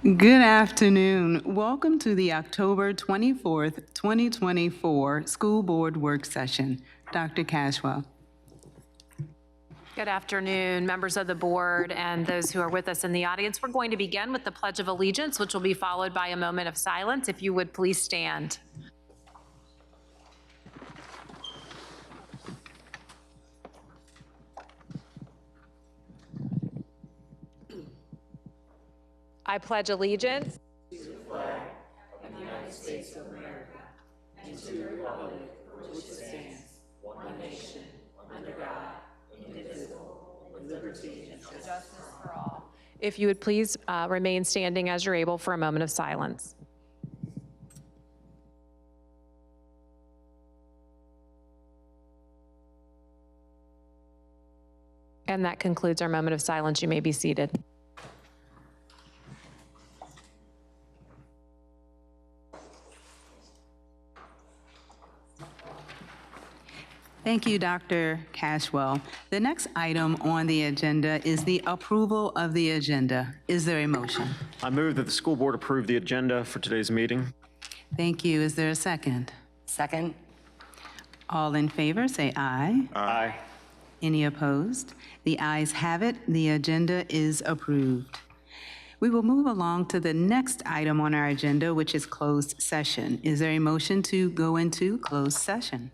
Good afternoon. Welcome to the October 24th, 2024 School Board Work Session. Dr. Cashwell. Good afternoon, members of the board and those who are with us in the audience. We're going to begin with the Pledge of Allegiance, which will be followed by a moment of silence. If you would please stand. I pledge allegiance to the flag of the United States of America and to the republic for which it stands, one nation, under God, indivisible, with liberty and justice for all. If you would please remain standing as you're able for a moment of silence. And that concludes our moment of silence. You may be seated. Thank you, Dr. Cashwell. The next item on the agenda is the approval of the agenda. Is there a motion? I move that the school board approve the agenda for today's meeting. Thank you. Is there a second? Second. All in favor, say aye. Aye. Any opposed? The ayes have it. The agenda is approved. We will move along to the next item on our agenda, which is closed session. Is there a motion to go into closed session?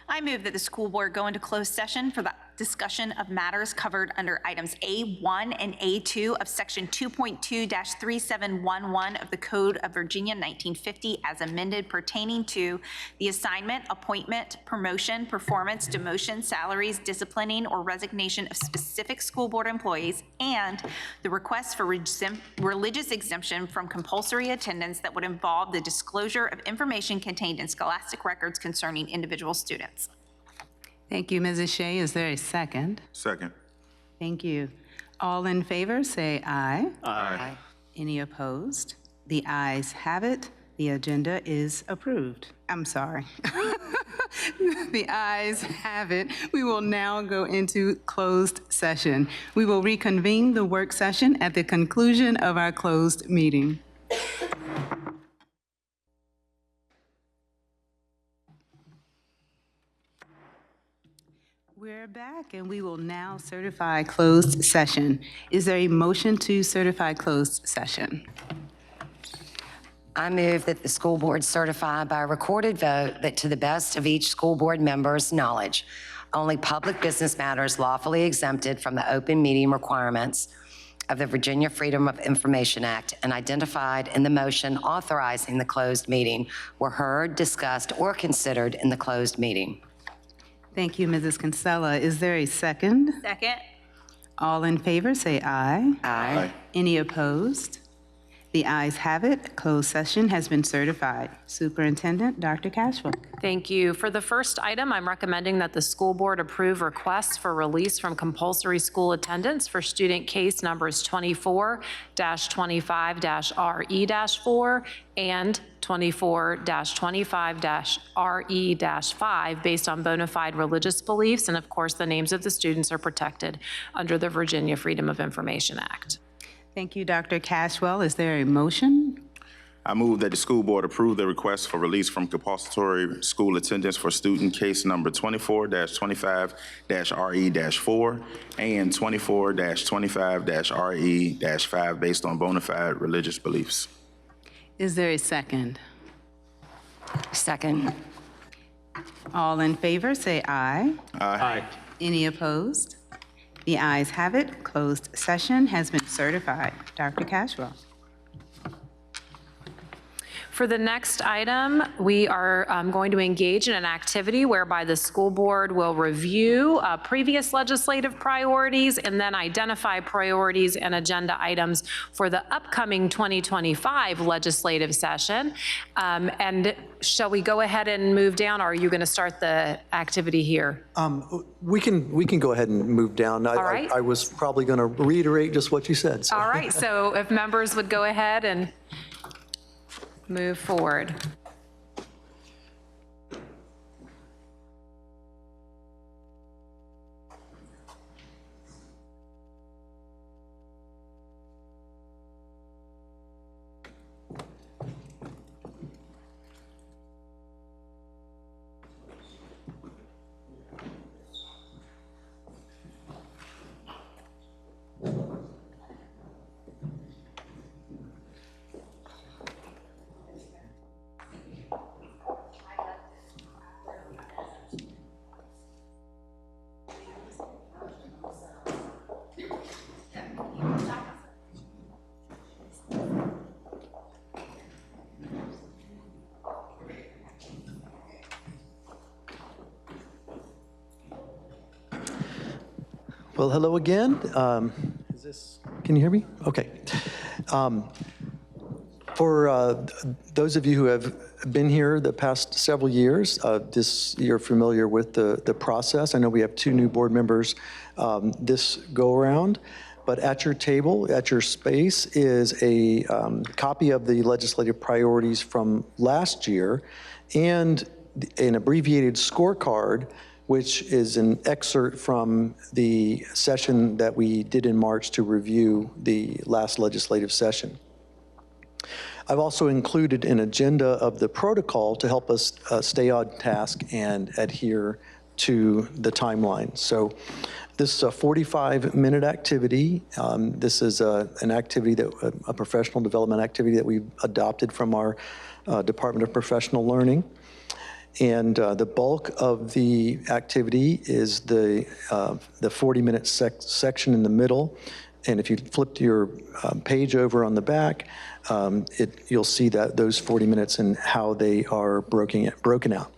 I move that the school board go into closed session for the discussion of matters covered under items A1 and A2 of section 2.2-3711 of the Code of Virginia 1950 as amended pertaining to the assignment, appointment, promotion, performance, demotion, salaries, disciplining, or resignation of specific school board employees, and the request for religious exemption from compulsory attendance that would involve the disclosure of information contained in scholastic records concerning individual students. Thank you, Mrs. Shea. Is there a second? Second. Thank you. All in favor, say aye. Aye. Any opposed? The ayes have it. The agenda is approved. I'm sorry. The ayes have it. We will now go into closed session. We will reconvene the work session at the conclusion of our closed meeting. We're back, and we will now certify closed session. Is there a motion to certify closed session? I move that the school board certify by a recorded vote that to the best of each school board member's knowledge, only public business matters lawfully exempted from the open meeting requirements of the Virginia Freedom of Information Act and identified in the motion authorizing the closed meeting were heard, discussed, or considered in the closed meeting. Thank you, Mrs. Kinsella. Is there a second? Second. All in favor, say aye. Aye. Any opposed? The ayes have it. Closed session has been certified. Superintendent, Dr. Cashwell. Thank you. For the first item, I'm recommending that the school board approve requests for release from compulsory school attendance for student case numbers 24-25-RE-4 and 24-25-RE-5 based on bona fide religious beliefs, and of course, the names of the students are protected under the Virginia Freedom of Information Act. Thank you, Dr. Cashwell. Is there a motion? I move that the school board approve the request for release from compulsory school attendance for student case number 24-25-RE-4 and 24-25-RE-5 based on bona fide religious beliefs. Is there a second? Second. All in favor, say aye. Aye. Any opposed? The ayes have it. Closed session has been certified. Dr. Cashwell. For the next item, we are going to engage in an activity whereby the school board will review previous legislative priorities and then identify priorities and agenda items for the upcoming 2025 legislative session. And shall we go ahead and move down, or are you going to start the activity here? We can go ahead and move down. All right. I was probably going to reiterate just what you said. So. All right, so if members would go ahead and move forward. Well, hello again. Can you hear me? Okay. For those of you who have been here the past several years, you're familiar with the process. I know we have 2 new board members this go-around, but at your table, at your space, is a copy of the legislative priorities from last year and an abbreviated scorecard, which is an excerpt from the session that we did in March to review the last legislative session. I've also included an agenda of the protocol to help us stay on task and adhere to the timeline. So this is a 45-minute activity. This is an activity that, a professional development activity that we've adopted from our Department of Professional Learning. And the bulk of the activity is the 40-minute section in the middle. And if you flip your page over on the back, you'll see that those 40 minutes and how they are broken out.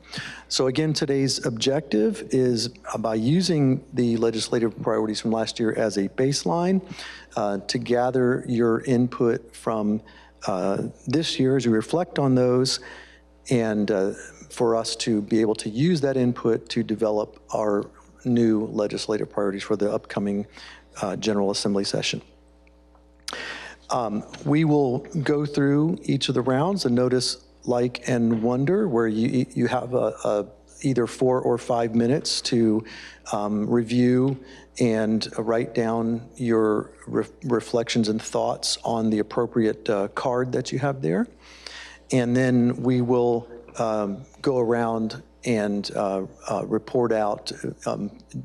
So again, today's objective is by using the legislative priorities from last year as a baseline to gather your input from this year as you reflect on those, and for us to be able to use that input to develop our new legislative priorities for the upcoming General Assembly session. We will go through each of the rounds and notice, like, and wonder, where you have either 4 or 5 minutes to review and write down your reflections and thoughts on the appropriate card that you have there. And then we will go around and report out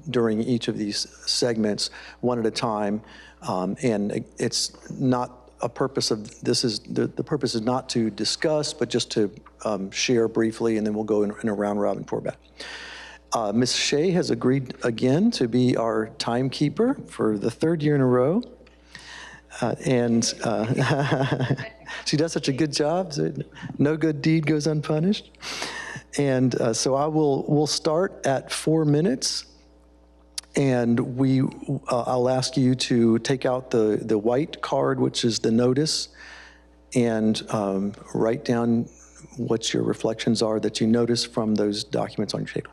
during each of these segments one at a time. And it's not a purpose of, the purpose is not to discuss, but just to share briefly, and then we'll go in a round robin format. Ms. Shea has agreed again to be our timekeeper for the 3rd year in a row. She does such a good job, so no good deed goes unpunished. And so we'll start at 4 minutes, and I'll ask you to take out the white card, which is the notice, and write down what your reflections are that you notice from those documents on your table.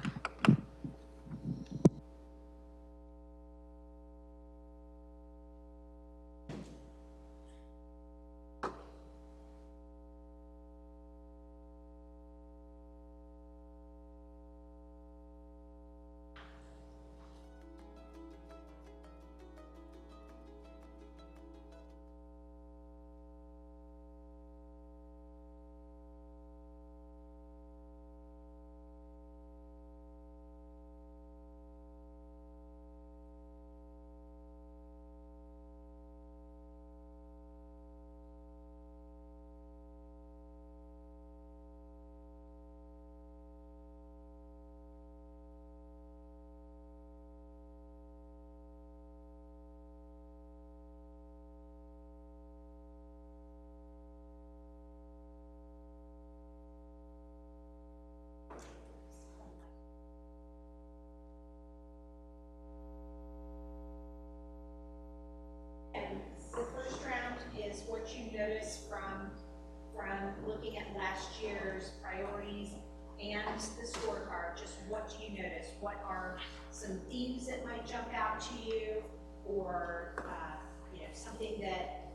Notice from looking at last year's priorities and the scorecard, just what do you notice? What are some themes that might jump out to you, or something that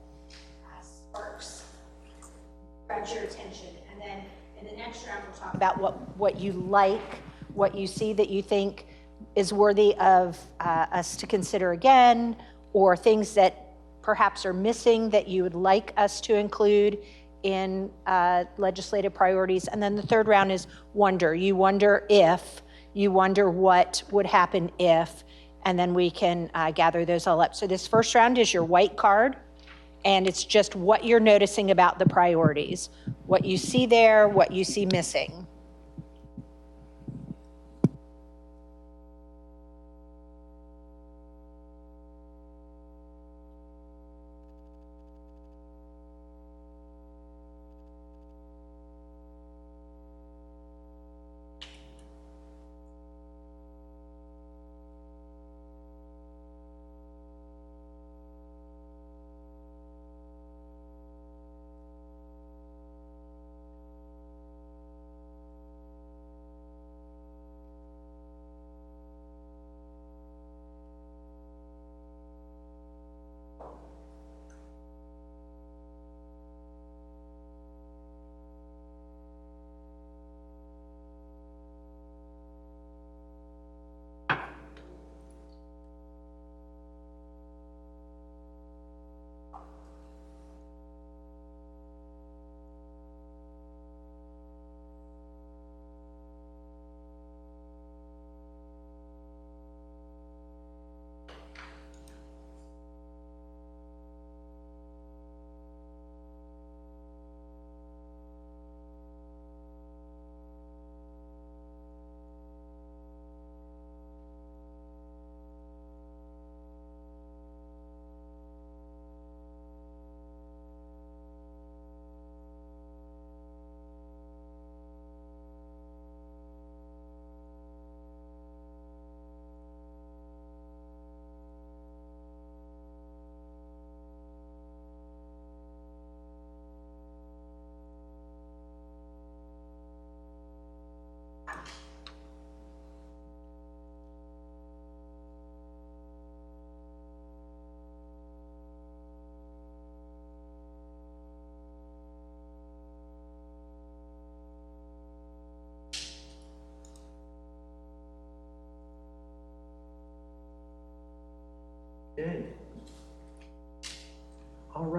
grabs your attention? And then in the next round, we'll talk about what you like, what you see that you think is worthy of us to consider again, or things that perhaps are missing that you would like us to include in legislative priorities. And then the 3rd round is wonder. You wonder what would happen if, and then we can gather those all up. So this first round is your white card, and it's just what you're noticing about the priorities, what you see there, what you see missing.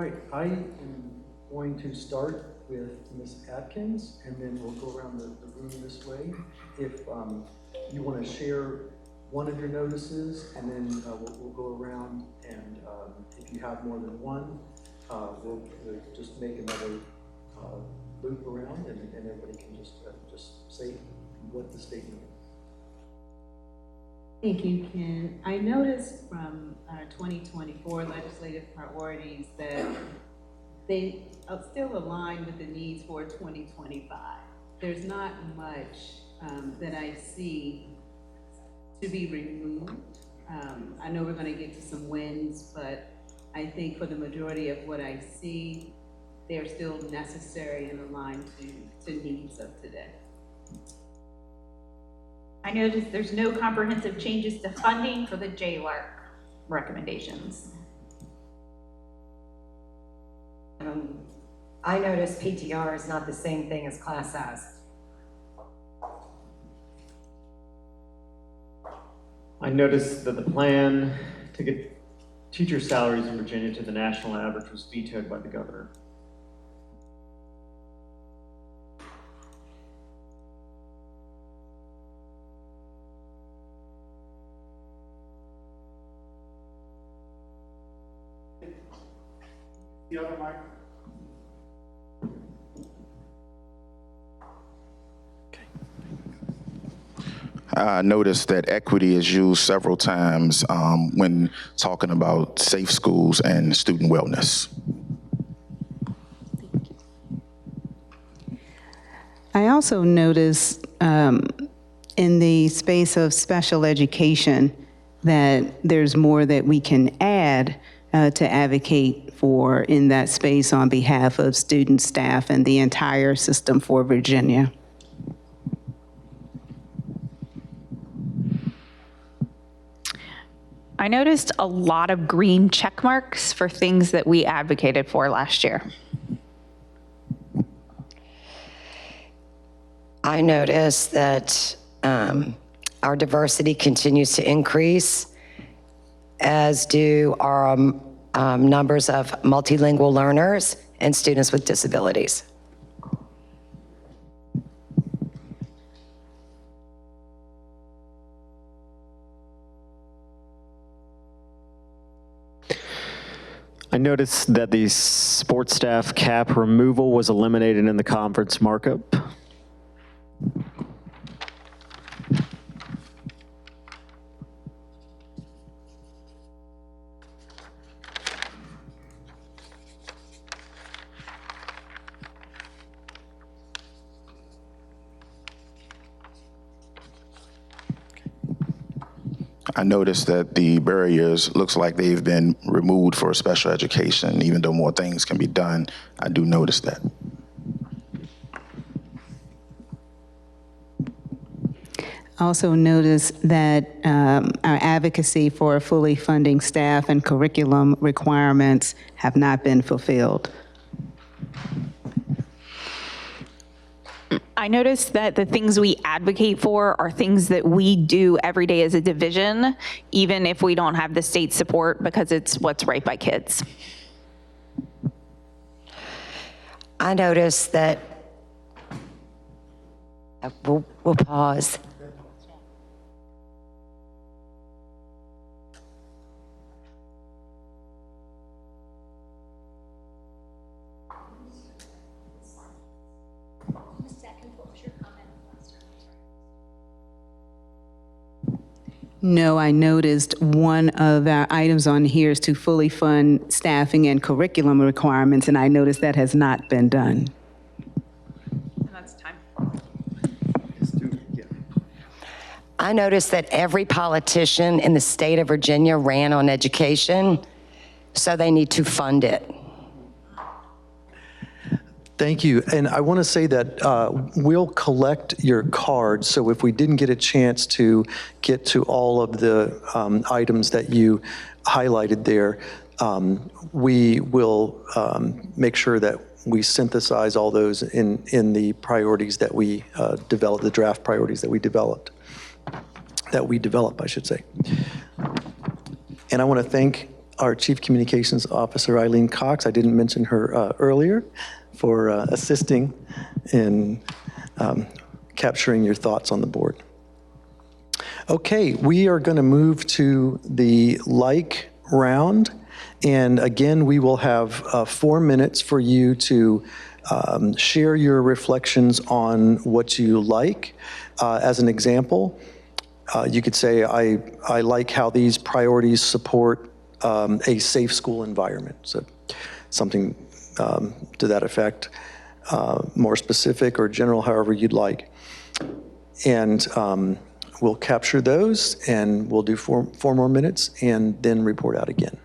right, I am going to start with Ms. Atkins, and then we'll go around the room this way. If you want to share one of your notices, and then we'll go around, and if you have more than one, we'll just make another loop around, and everybody can just say what the statement is. Thank you, Ken. I noticed from our 2024 legislative priorities that they still align with the needs for 2025. There's not much that I see to be removed. I know we're going to get to some wins, but I think for the majority of what I see, they're still necessary and aligned to needs of today. I noticed there's no comprehensive changes to funding for the JLARC recommendations. I noticed PTR is not the same thing as class size. I noticed that the plan to get teacher salaries in Virginia to the national average was vetoed by the governor. The other mic. I noticed that equity is used several times when talking about safe schools and student wellness. I also noticed in the space of special education that there's more that we can add to advocate for in that space on behalf of students, staff, and the entire system for Virginia. I noticed a lot of green check marks for things that we advocated for last year. I noticed that our diversity continues to increase, as do our numbers of multilingual learners and students with disabilities. I noticed that the sports staff cap removal was eliminated in the conference markup. I noticed that the barriers looks like they've been removed for special education, even though more things can be done. I do notice that. Also notice that our advocacy for fully funding staff and curriculum requirements have not been fulfilled. I noticed that the things we advocate for are things that we do every day as a division, even if we don't have the state support, because it's what's right by kids. I noticed that, we'll pause. No, I noticed one of our items on here is to fully fund staffing and curriculum requirements, and I noticed that has not been done. And that's time. I noticed that every politician in the state of Virginia ran on education, so they need to fund it. Thank you. And I want to say that we'll collect your cards. So if we didn't get a chance to get to all of the items that you highlighted there, we will make sure that we synthesize all those in the priorities that we developed, the draft priorities that we develop, I should say. And I want to thank our Chief Communications Officer, Eileen Cox. I didn't mention her earlier, for assisting in capturing your thoughts on the board. Okay, we are going to move to the like round. And again, we will have 4 minutes for you to share your reflections on what you like. As an example, you could say, I like how these priorities support a safe school environment. So something to that effect, more specific or general, however you'd like. And we'll capture those, and we'll do four more minutes and then report out again.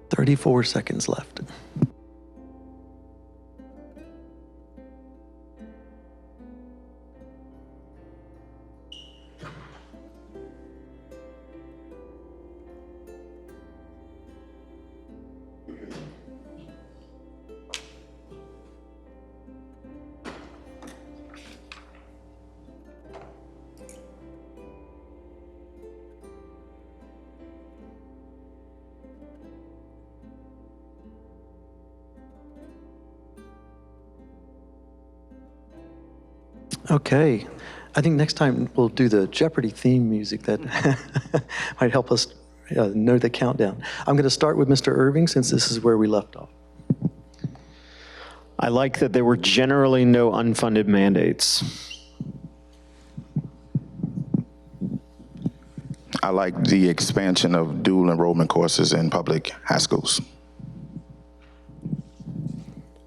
"34 seconds left." Okay, I think next time we'll do the Jeopardy theme music that might help us know the countdown. I'm going to start with Mr. Irving, since this is where we left off. I like that there were generally no unfunded mandates. I like the expansion of dual enrollment courses in public high schools.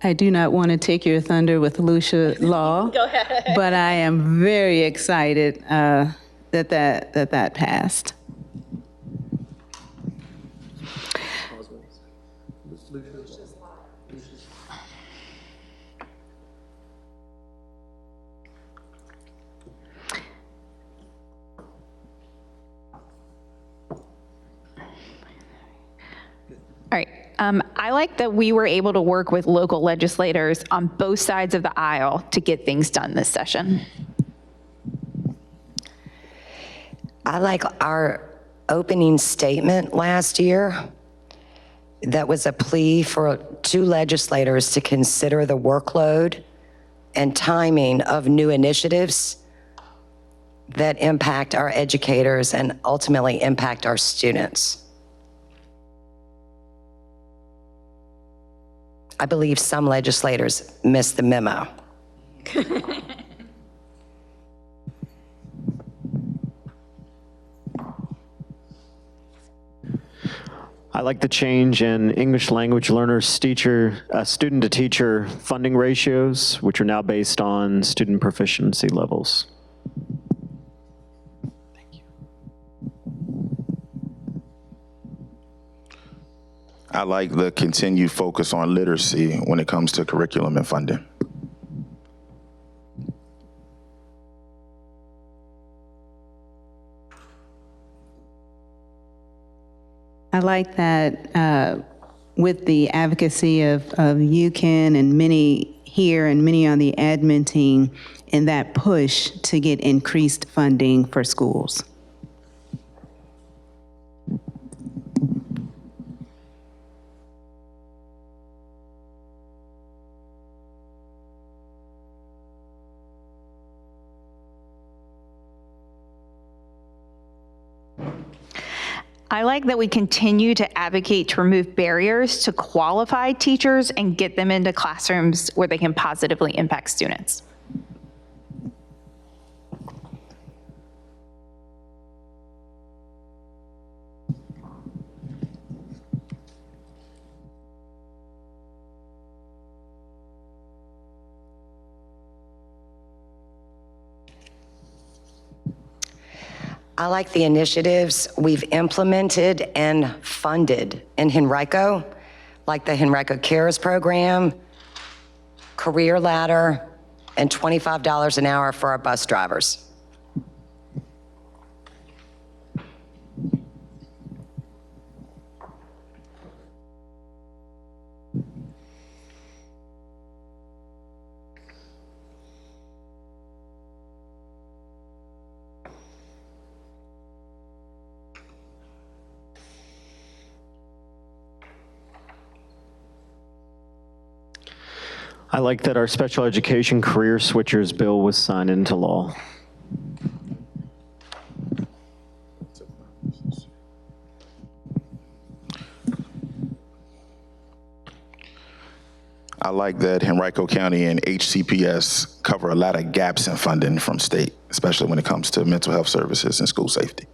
I do not want to take your thunder with Lucia Law. Go ahead. But I am very excited that passed. All right. I like that we were able to work with local legislators on both sides of the aisle to get things done this session. I like our opening statement last year. That was a plea for two legislators to consider the workload and timing of new initiatives that impact our educators and ultimately impact our students. I believe some legislators missed the memo. I like the change in English language learners student to teacher funding ratios, which are now based on student proficiency levels. I like the continued focus on literacy when it comes to curriculum and funding. I like that with the advocacy of UCAN and many here and many on the admin team in that push to get increased funding for schools. I like that we continue to advocate to remove barriers to qualified teachers and get them into classrooms where they can positively impact students. I like the initiatives we've implemented and funded in Henrico, like the Henrico Cares program, Career Ladder, and $25 an hour for our bus drivers. I like that our special education career switchers bill was signed into law. I like that Henrico County and HCPS cover a lot of gaps in funding from state, especially when it comes to mental health services and school safety.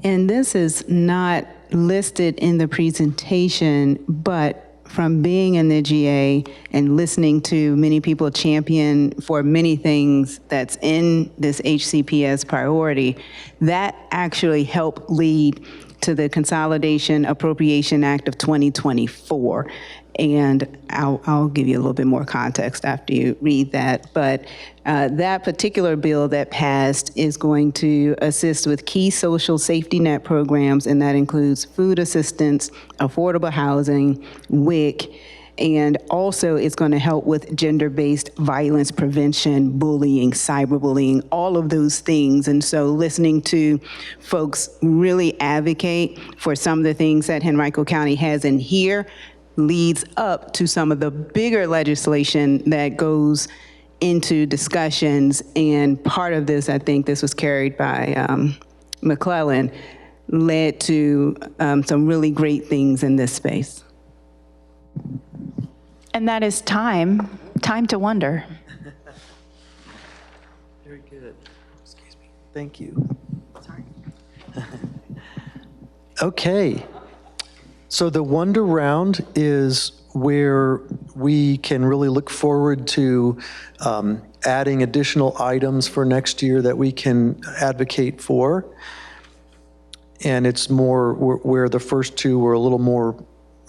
And this is not listed in the presentation, but from being in the GA and listening to many people champion for many things that's in this HCPS priority, that actually helped lead to the Consolidation Appropriation Act of 2024. And I'll give you a little bit more context after you read that. But that particular bill that passed is going to assist with key social safety net programs, and that includes food assistance, affordable housing, WIC, and also it's going to help with gender-based violence prevention, bullying, cyberbullying, all of those things. And so listening to folks really advocate for some of the things that Henrico County has in here leads up to some of the bigger legislation that goes into discussions. And part of this, I think this was carried by McClellan, led to some really great things in this space. And that is time to wonder. Very good. Excuse me. Thank you. Sorry. Okay. So the Wonder Round is where we can really look forward to adding additional items for next year that we can advocate for. And it's more where the first two were a little more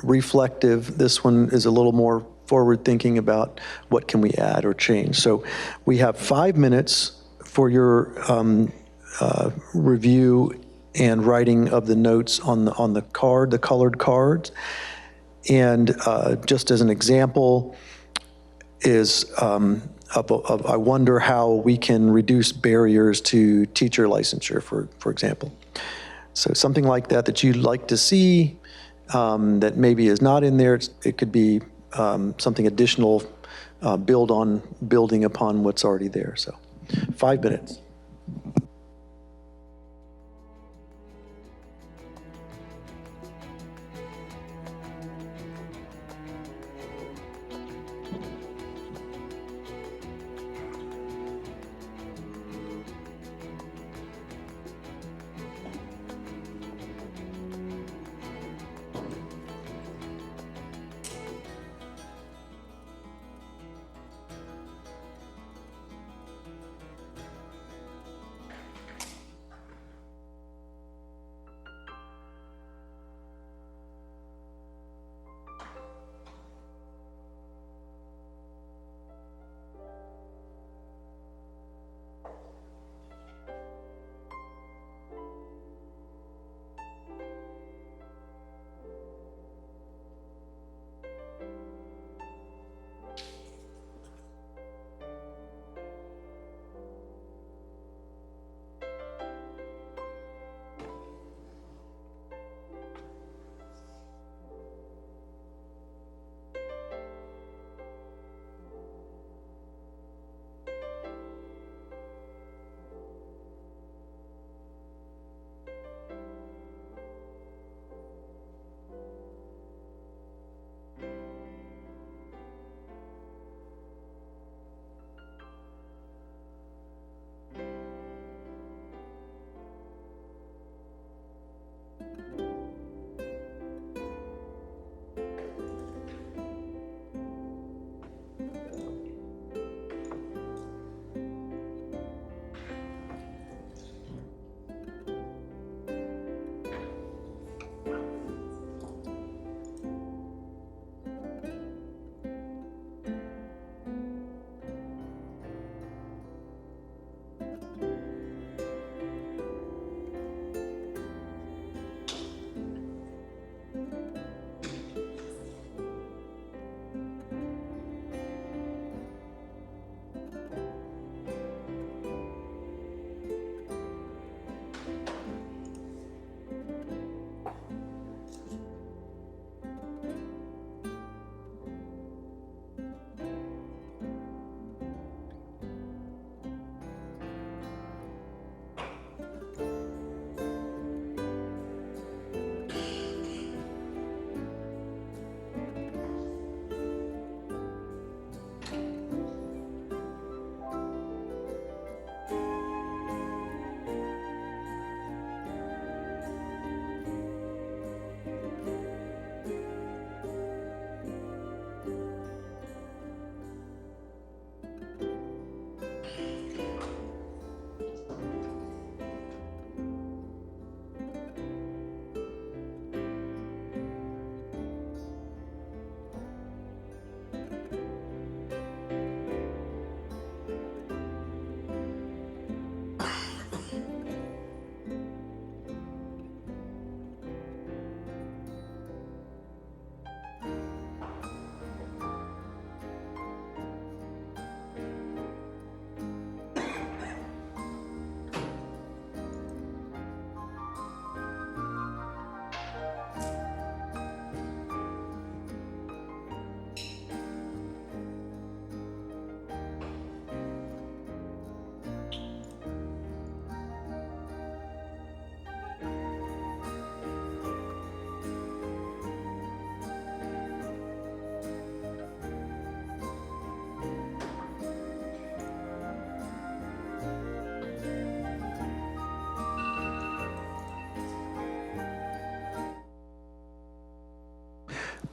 reflective. This one is a little more forward thinking about what can we add or change. So we have 5 minutes for your review and writing of the notes on the card, the colored cards. And just as an example is I wonder how we can reduce barriers to teacher licensure, for example. So something like that you'd like to see that maybe is not in there. It could be something additional, building upon what's already there. So 5 minutes.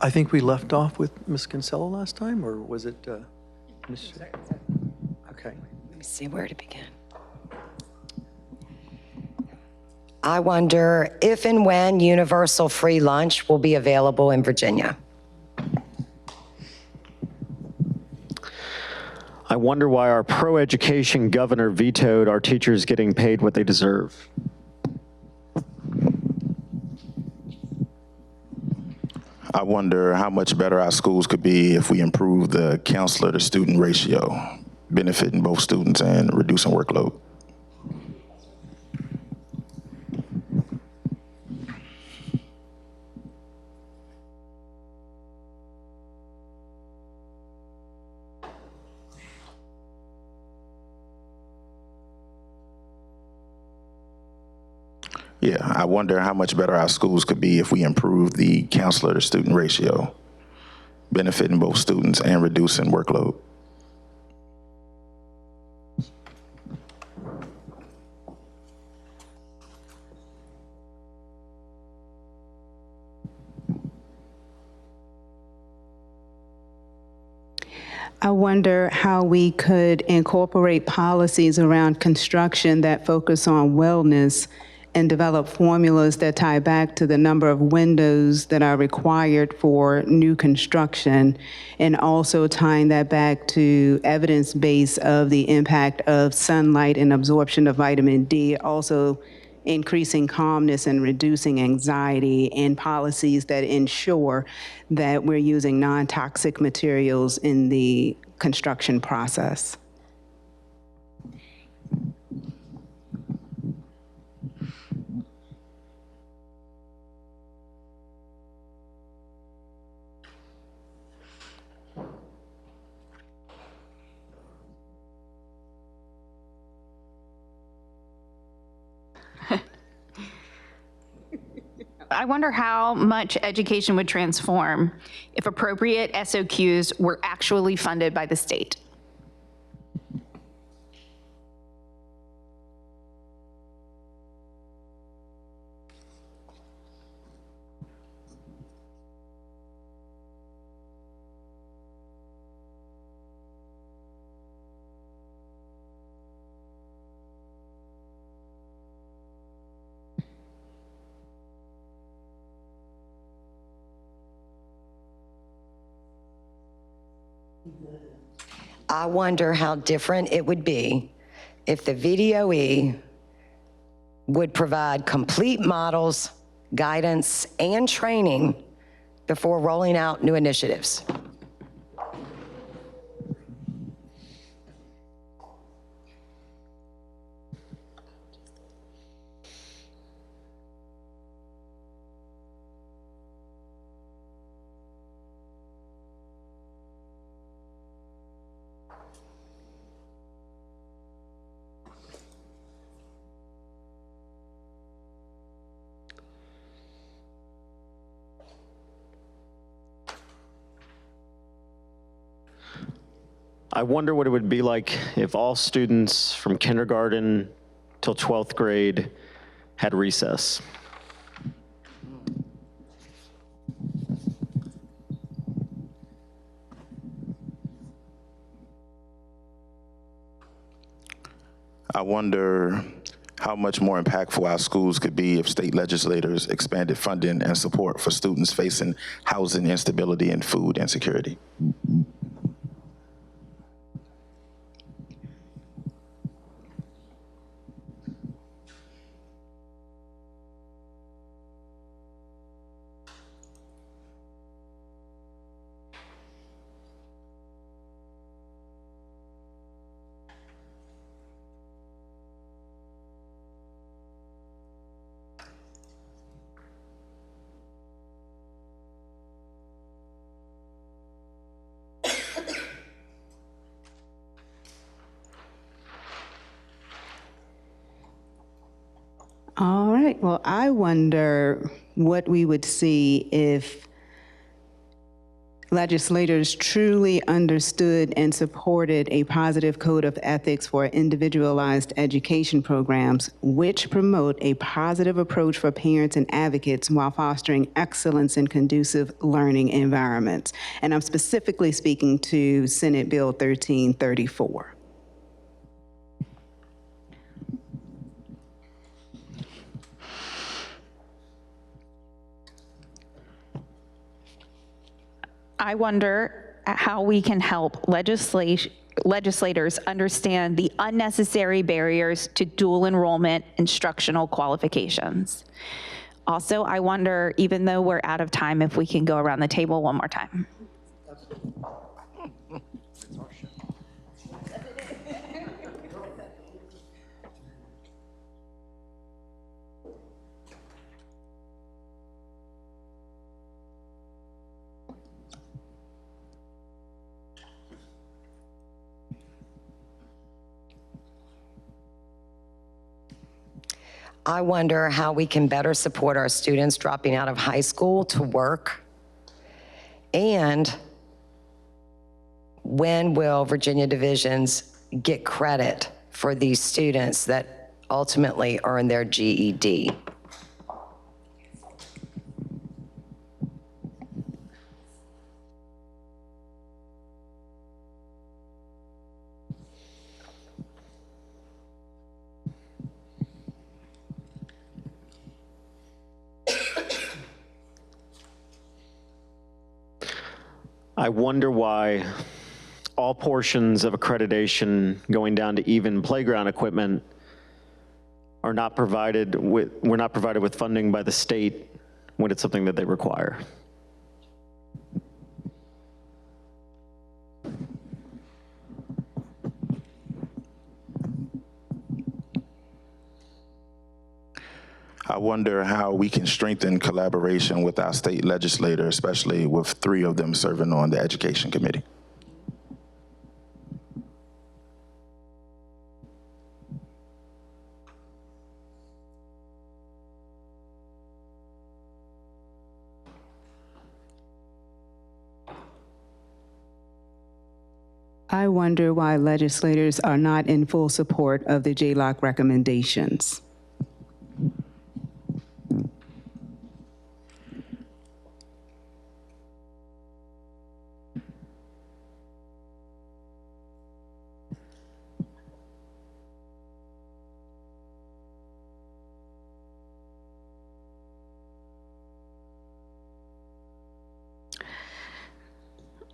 I think we left off with Ms. Kinsella last time, or was it? Ms. Okay. Let me see where to begin. I wonder if and when universal free lunch will be available in Virginia. I wonder why our pro-education governor vetoed our teachers getting paid what they deserve. I wonder how much better our schools could be if we improve the counselor to student ratio, benefiting both students and reducing workload. Yeah, I wonder how much better our schools could be if we improve the counselor to student ratio, benefiting both students and reducing workload. I wonder how we could incorporate policies around construction that focus on wellness and develop formulas that tie back to the number of windows that are required for new construction, and also tying that back to evidence base of the impact of sunlight and absorption of vitamin D, also increasing calmness and reducing anxiety, and policies that ensure that we're using non-toxic materials in the construction process. I wonder how much education would transform if appropriate SOQs were actually funded by the state. I wonder how different it would be if the VDOE would provide complete models, guidance, and training before rolling out new initiatives. I wonder what it would be like if all students from kindergarten till 12th grade had recess. I wonder how much more impactful our schools could be if state legislators expanded funding and support for students facing housing instability and food insecurity. All right, well, I wonder what we would see if legislators truly understood and supported a positive code of ethics for individualized education programs, which promote a positive approach for parents and advocates while fostering excellence in conducive learning environments. And I'm specifically speaking to Senate Bill 1334. I wonder how we can help legislators understand the unnecessary barriers to dual enrollment instructional qualifications. Also, I wonder, even though we're out of time, if we can go around the table one more time. I wonder how we can better support our students dropping out of high school to work. And when will Virginia divisions get credit for these students that ultimately earn their GED? I wonder why all portions of accreditation going down to even playground equipment are not provided with, we're not provided with funding by the state when it's something that they require. I wonder how we can strengthen collaboration with our state legislator, especially with 3 of them serving on the Education Committee. I wonder why legislators are not in full support of the JLOC recommendations.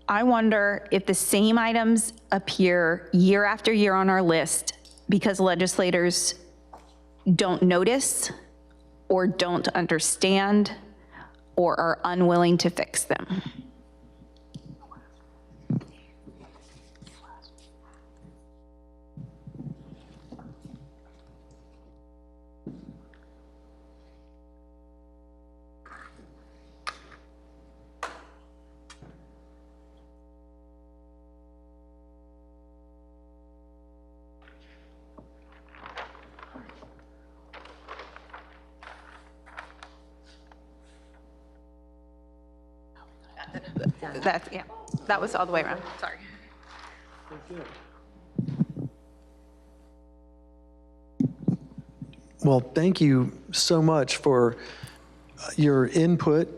I wonder if the same items appear year after year on our list because legislators don't notice or don't understand or are unwilling to fix them. That was all the way around, sorry. Well, thank you so much for your input.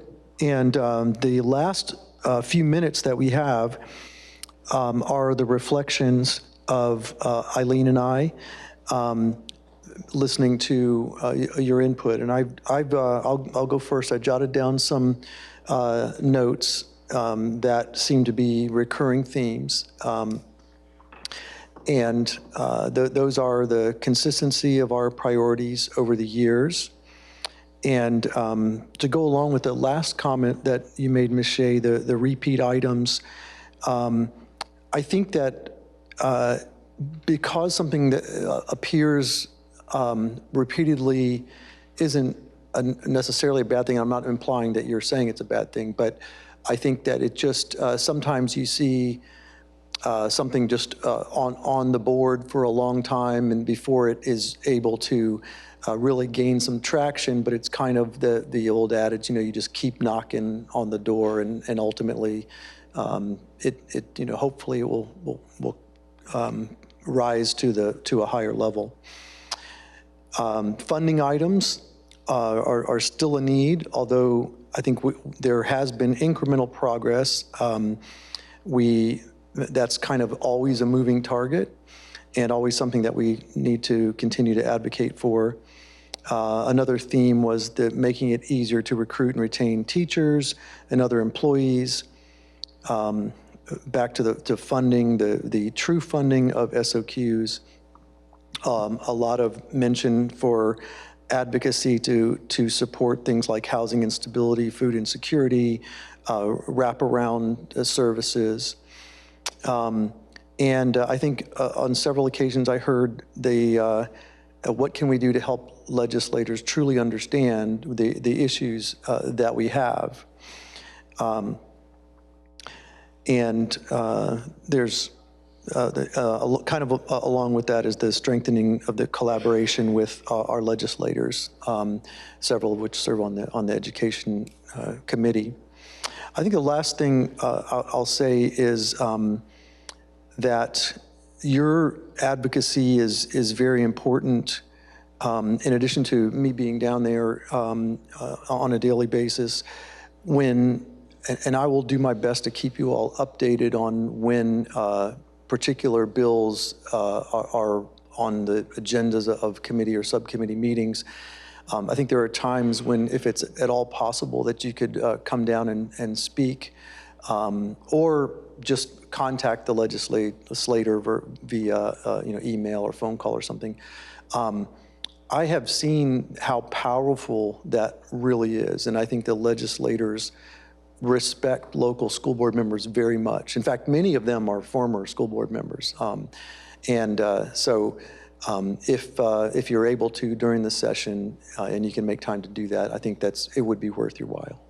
And the last few minutes that we have are the reflections of Eileen and I listening to your input. And I'll go first. I jotted down some notes that seem to be recurring themes. And those are the consistency of our priorities over the years. And to go along with the last comment that you made, Ms. Shea, the repeat items, I think that because something that appears repeatedly isn't necessarily a bad thing, I'm not implying that you're saying it's a bad thing, but I think that it just, sometimes you see something just on the board for a long time and before it is able to really gain some traction, but it's kind of the old adage, you know, you just keep knocking on the door and ultimately hopefully it will rise to a higher level. Funding items are still a need, although I think there has been incremental progress. That's kind of always a moving target and always something that we need to continue to advocate for. Another theme was making it easier to recruit and retain teachers and other employees. Back to funding, the true funding of SOQs. A lot of mention for advocacy to support things like housing instability, food insecurity, wraparound services. And I think on several occasions I heard what can we do to help legislators truly understand the issues that we have. There's kind of along with that is the strengthening of the collaboration with our legislators, several of which serve on the Education Committee. I think the last thing I'll say is that your advocacy is very important. In addition to me being down there on a daily basis, and I will do my best to keep you all updated on when particular bills are on the agendas of committee or subcommittee meetings. I think there are times when, if it's at all possible, that you could come down and speak, or just contact the legislator via email or phone call or something. I have seen how powerful that really is, and I think the legislators respect local school board members very much. In fact, many of them are former school board members. So if you're able to during the session and you can make time to do that, I think it would be worth your while.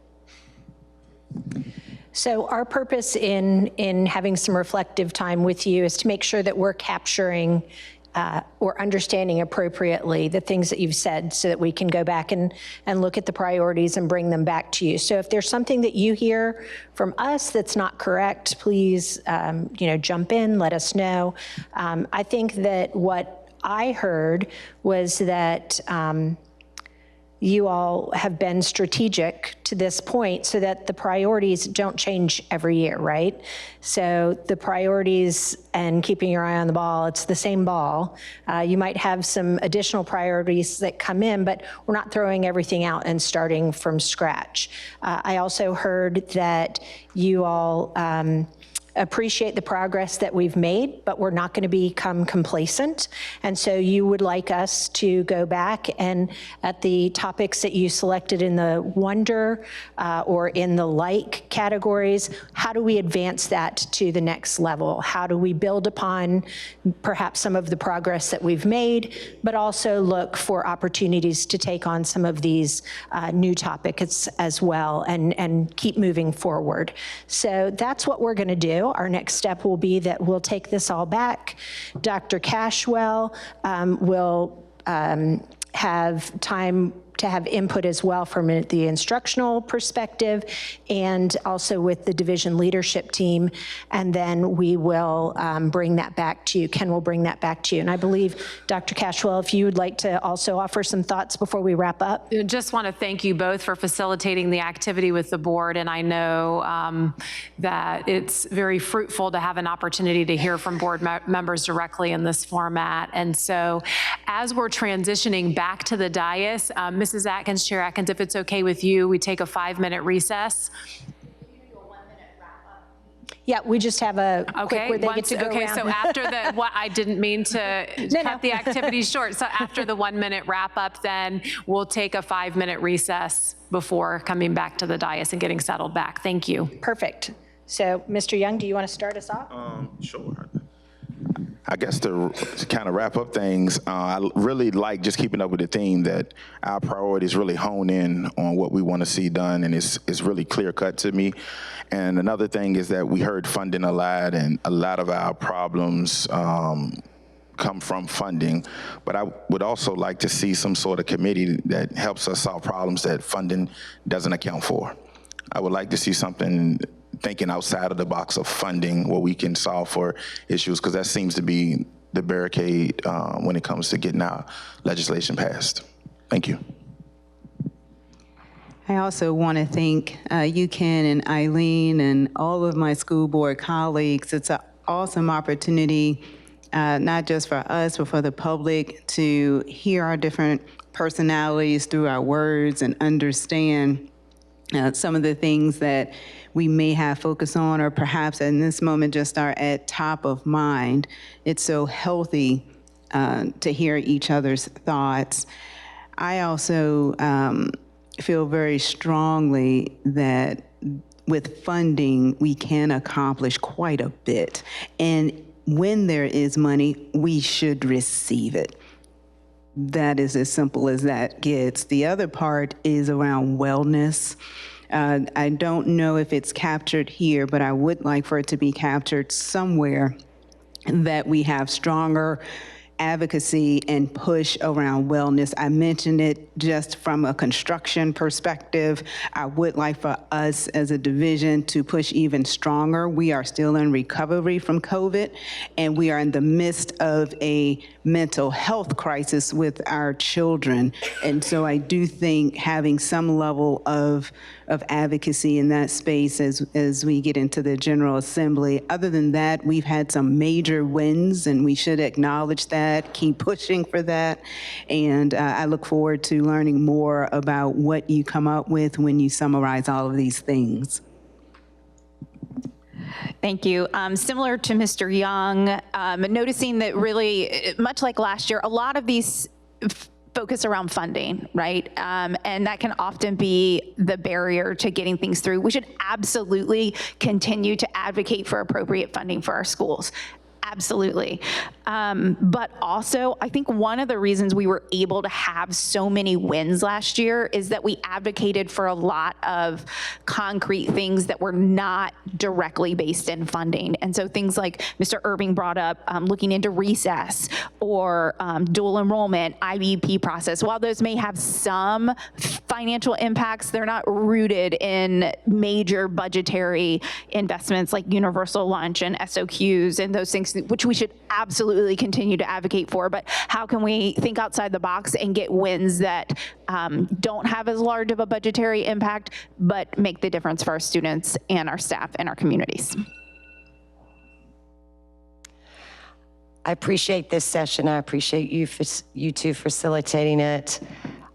So our purpose in having some reflective time with you is to make sure that we're capturing or understanding appropriately the things that you've said so that we can go back and look at the priorities and bring them back to you. So if there's something that you hear from us that's not correct, please jump in, let us know. I think that what I heard was that you all have been strategic to this point so that the priorities don't change every year, right? So the priorities and keeping your eye on the ball, it's the same ball. You might have some additional priorities that come in, but we're not throwing everything out and starting from scratch. I also heard that you all appreciate the progress that we've made, but we're not going to become complacent. And so you would like us to go back and at the topics that you selected in the wonder or in the like categories, how do we advance that to the next level? How do we build upon perhaps some of the progress that we've made, but also look for opportunities to take on some of these new topics as well and keep moving forward. So that's what we're going to do. Our next step will be that we'll take this all back. Dr. Cashwell will have time to have input as well from the instructional perspective and also with the division leadership team. And then we will bring that back to you. Ken will bring that back to you. And I believe, Dr. Cashwell, if you would like to also offer some thoughts before we wrap up. I just want to thank you both for facilitating the activity with the board. And I know that it's very fruitful to have an opportunity to hear from board members directly in this format. And so as we're transitioning back to the dais, Mrs. Atkins, Chair Atkins, if it's okay with you, we take a 5-minute recess. Yeah, we just have a quick where they get to go around. So after I didn't mean to cut the activity short. So after the 1-minute wrap up, then we'll take a 5-minute recess before coming back to the dais and getting settled back. Thank you. Perfect. So Mr. Young, do you want to start us off? Sure. I guess to kind of wrap up things, I really like just keeping up with the theme that our priorities really hone in on what we want to see done, and it's really clear cut to me. And another thing is that we heard funding a lot, and a lot of our problems come from funding. But I would also like to see some sort of committee that helps us solve problems that funding doesn't account for. I would like to see something thinking outside of the box of funding where we can solve for issues, because that seems to be the barricade when it comes to getting our legislation passed. Thank you. I also want to thank you, Ken, and Eileen, and all of my school board colleagues. It's an awesome opportunity, not just for us, but for the public to hear our different personalities through our words and understand some of the things that we may have focus on, or perhaps in this moment just are at top of mind. It's so healthy to hear each other's thoughts. I also feel very strongly that with funding, we can accomplish quite a bit. And when there is money, we should receive it. That is as simple as that gets. The other part is around wellness. I don't know if it's captured here, but I would like for it to be captured somewhere, that we have stronger advocacy and push around wellness. I mentioned it just from a construction perspective. I would like for us as a division to push even stronger. We are still in recovery from COVID, and we are in the midst of a mental health crisis with our children. And so I do think having some level of advocacy in that space as we get into the General Assembly. Other than that, we've had some major wins, and we should acknowledge that, keep pushing for that. And I look forward to learning more about what you come up with when you summarize all of these things. Thank you. Similar to Mr. Young, noticing that really, much like last year, a lot of these focus around funding, right? And that can often be the barrier to getting things through. We should absolutely continue to advocate for appropriate funding for our schools. Absolutely. But also, I think one of the reasons we were able to have so many wins last year is that we advocated for a lot of concrete things that were not directly based in funding. And so things like Mr. Irving brought up, looking into recess or dual enrollment, IEP process. While those may have some financial impacts, they're not rooted in major budgetary investments like universal lunch and SOQs and those things, which we should absolutely continue to advocate for. But how can we think outside the box and get wins that don't have as large of a budgetary impact, but make the difference for our students and our staff and our communities? I appreciate this session. I appreciate you two facilitating it.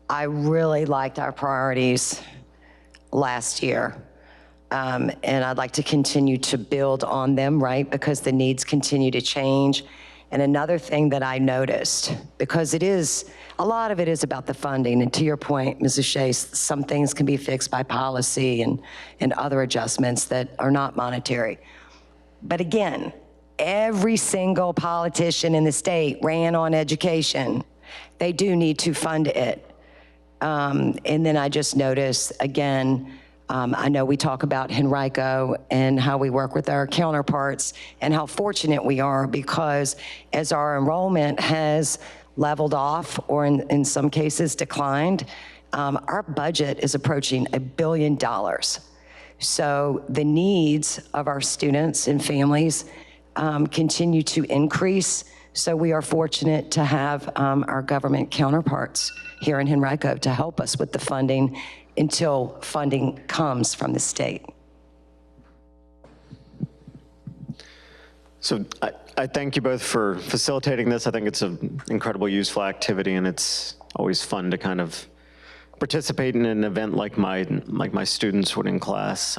I really liked our priorities last year. And I'd like to continue to build on them, right? Because the needs continue to change. And another thing that I noticed, because a lot of it is about the funding. And to your point, Mrs. Shea, some things can be fixed by policy and other adjustments that are not monetary. But again, every single politician in the state ran on education. They do need to fund it. And then I just noticed, again, I know we talk about Henrico and how we work with our counterparts and how fortunate we are, because as our enrollment has leveled off or in some cases declined, our budget is approaching $1 billion. So the needs of our students and families continue to increase. So we are fortunate to have our government counterparts here in Henrico to help us with the funding until funding comes from the state. So I thank you both for facilitating this. I think it's an incredible, useful activity, and it's always fun to kind of participate in an event like my students would in class.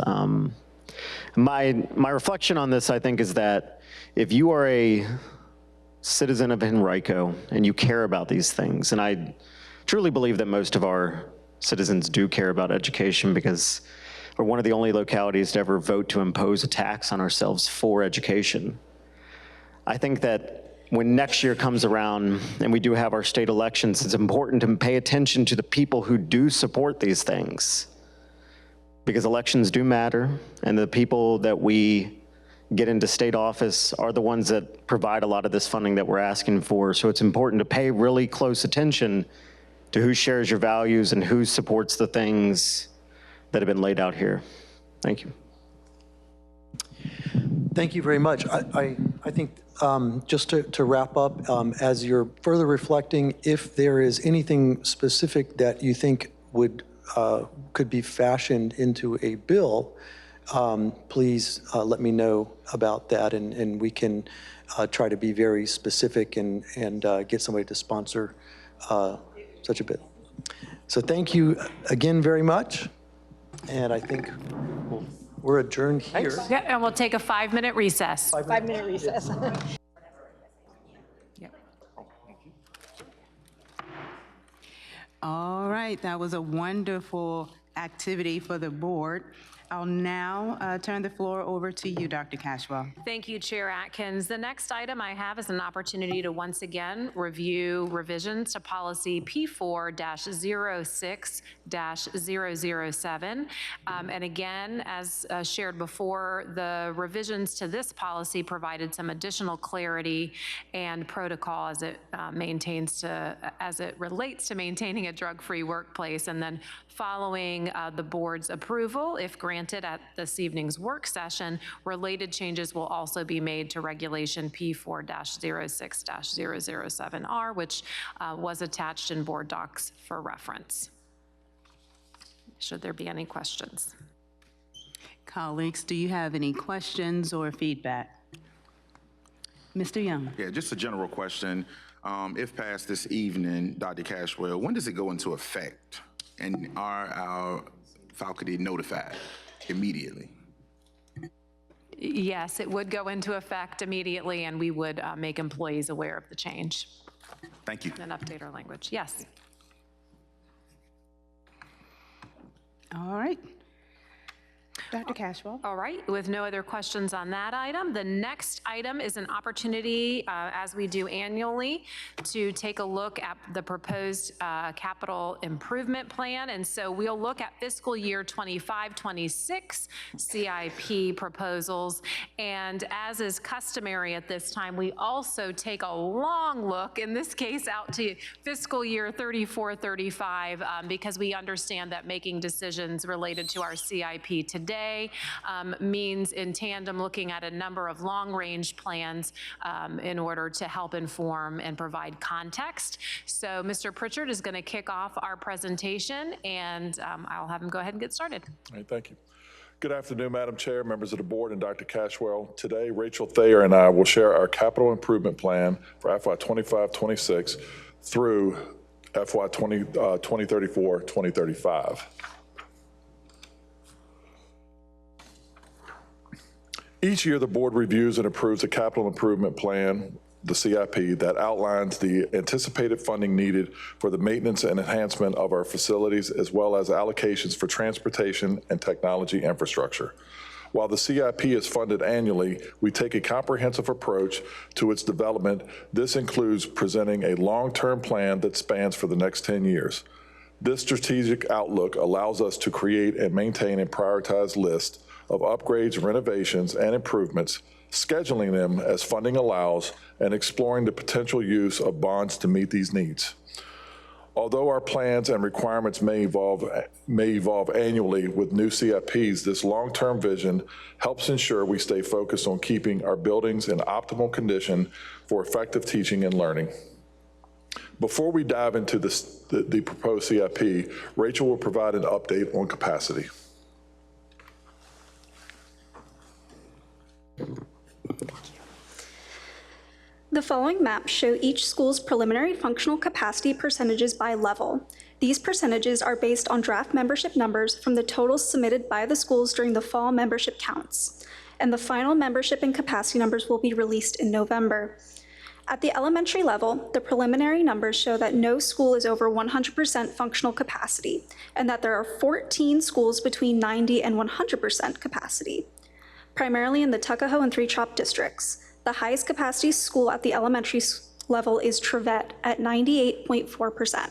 My reflection on this, I think, is that if you are a citizen of Henrico and you care about these things, and I truly believe that most of our citizens do care about education, because we're one of the only localities to ever vote to impose a tax on ourselves for education. I think that when next year comes around and we do have our state elections, it's important to pay attention to the people who do support these things, because elections do matter, and the people that we get into state office are the ones that provide a lot of this funding that we're asking for. So it's important to pay really close attention to who shares your values and who supports the things that have been laid out here. Thank you. Thank you very much. I think just to wrap up, as you're further reflecting, if there is anything specific that you think could be fashioned into a bill, please let me know about that, and we can try to be very specific and get somebody to sponsor such a bill. So thank you again very much, and I think we're adjourned here. Yeah, and we'll take a 5-minute recess. 5-minute recess. All right, that was a wonderful activity for the board. I'll now turn the floor over to you, Dr. Cashwell. Thank you, Chair Atkins. The next item I have is an opportunity to once again review revisions to policy P4-06-007. And again, as shared before, the revisions to this policy provided some additional clarity and protocol as it as it relates to maintaining a drug-free workplace. And then following the board's approval, if granted at this evening's work session, related changes will also be made to regulation P4-06-007R, which was attached in board docs for reference. Should there be any questions? Colleagues, do you have any questions or feedback? Mr. Young. Yeah, just a general question. If passed this evening, Dr. Cashwell, when does it go into effect? And are our faculty notified immediately? Yes, it would go into effect immediately, and we would make employees aware of the change. Thank you. And update our language. Yes. All right. Dr. Cashwell. All right, with no other questions on that item, the next item is an opportunity, as we do annually, to take a look at the proposed capital improvement plan. And so we'll look at fiscal year 25-26 CIP proposals. And as is customary at this time, we also take a long look, in this case, out to fiscal year 34-35, because we understand that making decisions related to our CIP today means in tandem looking at a number of long-range plans in order to help inform and provide context. So Mr. Pritchard is going to kick off our presentation, and I'll have him go ahead and get started. All right, thank you. Good afternoon, Madam Chair, members of the board, and Dr. Cashwell. Today, Rachel Thayer and I will share our capital improvement plan for FY 25-26 through FY 2034-2035. Each year, the board reviews and approves a capital improvement plan, the CIP, that outlines the anticipated funding needed for the maintenance and enhancement of our facilities, as well as allocations for transportation and technology infrastructure. While the CIP is funded annually, we take a comprehensive approach to its development. This includes presenting a long-term plan that spans for the next 10 years. This strategic outlook allows us to create and maintain a prioritized list of upgrades, renovations, and improvements, scheduling them as funding allows, and exploring the potential use of bonds to meet these needs. Although our plans and requirements may evolve annually with new CIPs, this long-term vision helps ensure we stay focused on keeping our buildings in optimal condition for effective teaching and learning. Before we dive into the proposed CIP, Rachel will provide an update on capacity. The following maps show each school's preliminary functional capacity percentages by level. These percentages are based on draft membership numbers from the totals submitted by the schools during the fall membership counts, and the final membership and capacity numbers will be released in November. At the elementary level, the preliminary numbers show that no school is over 100% functional capacity, and that there are 14 schools between 90 and 100% capacity, primarily in the Tuckahoe and Three Trop districts. The highest capacity school at the elementary level is Trevette at 98.4%.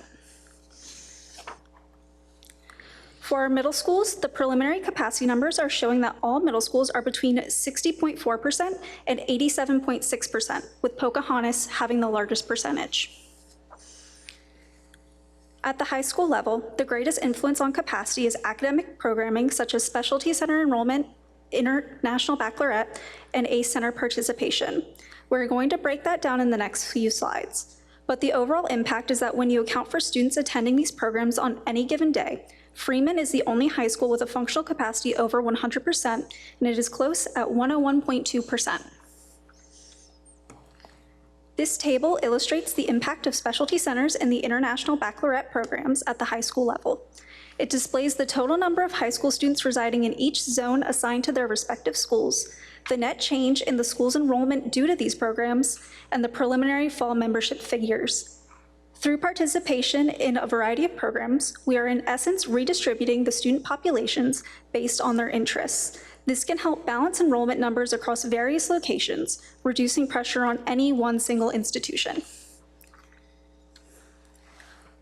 For our middle schools, the preliminary capacity numbers are showing that all middle schools are between 60.4% and 87.6%, with Pocahontas having the largest percentage. At the high school level, the greatest influence on capacity is academic programming such as specialty center enrollment, international baccalaureate, and ACE Center participation. We're going to break that down in the next few slides. But the overall impact is that when you account for students attending these programs on any given day, Freeman is the only high school with a functional capacity over 100%, and it is close at 101.2%. This table illustrates the impact of specialty centers in the International Baccalaureate programs at the high school level. It displays the total number of high school students residing in each zone assigned to their respective schools, the net change in the school's enrollment due to these programs, and the preliminary fall membership figures. Through participation in a variety of programs, we are in essence redistributing the student populations based on their interests. This can help balance enrollment numbers across various locations, reducing pressure on any one single institution.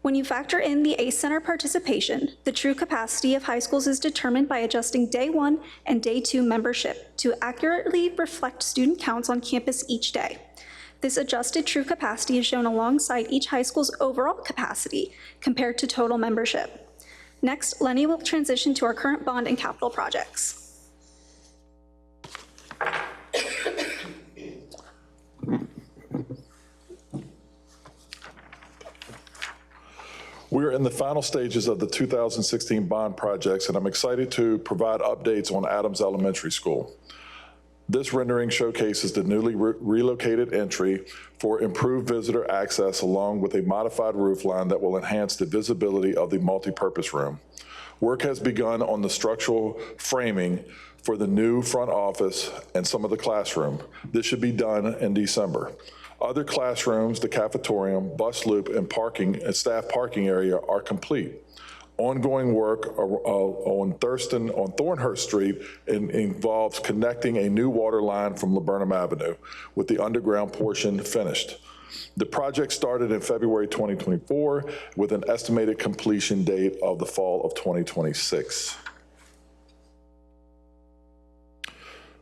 When you factor in the ACE Center participation, the true capacity of high schools is determined by adjusting day 1 and day 2 membership to accurately reflect student counts on campus each day. This adjusted true capacity is shown alongside each high school's overall capacity compared to total membership. Next, Lenny will transition to our current bond and capital projects. We're in the final stages of the 2016 bond projects, and I'm excited to provide updates on Adams Elementary School. This rendering showcases the newly relocated entry for improved visitor access along with a modified roof line that will enhance the visibility of the multipurpose room. Work has begun on the structural framing for the new front office and some of the classroom. This should be done in December. Other classrooms, the cafetorium, bus loop, and parking and staff parking area are complete. Ongoing work on Thornhurst Street involves connecting a new water line from Laburnum Avenue with the underground portion finished. The project started in February 2024 with an estimated completion date of the fall of 2026.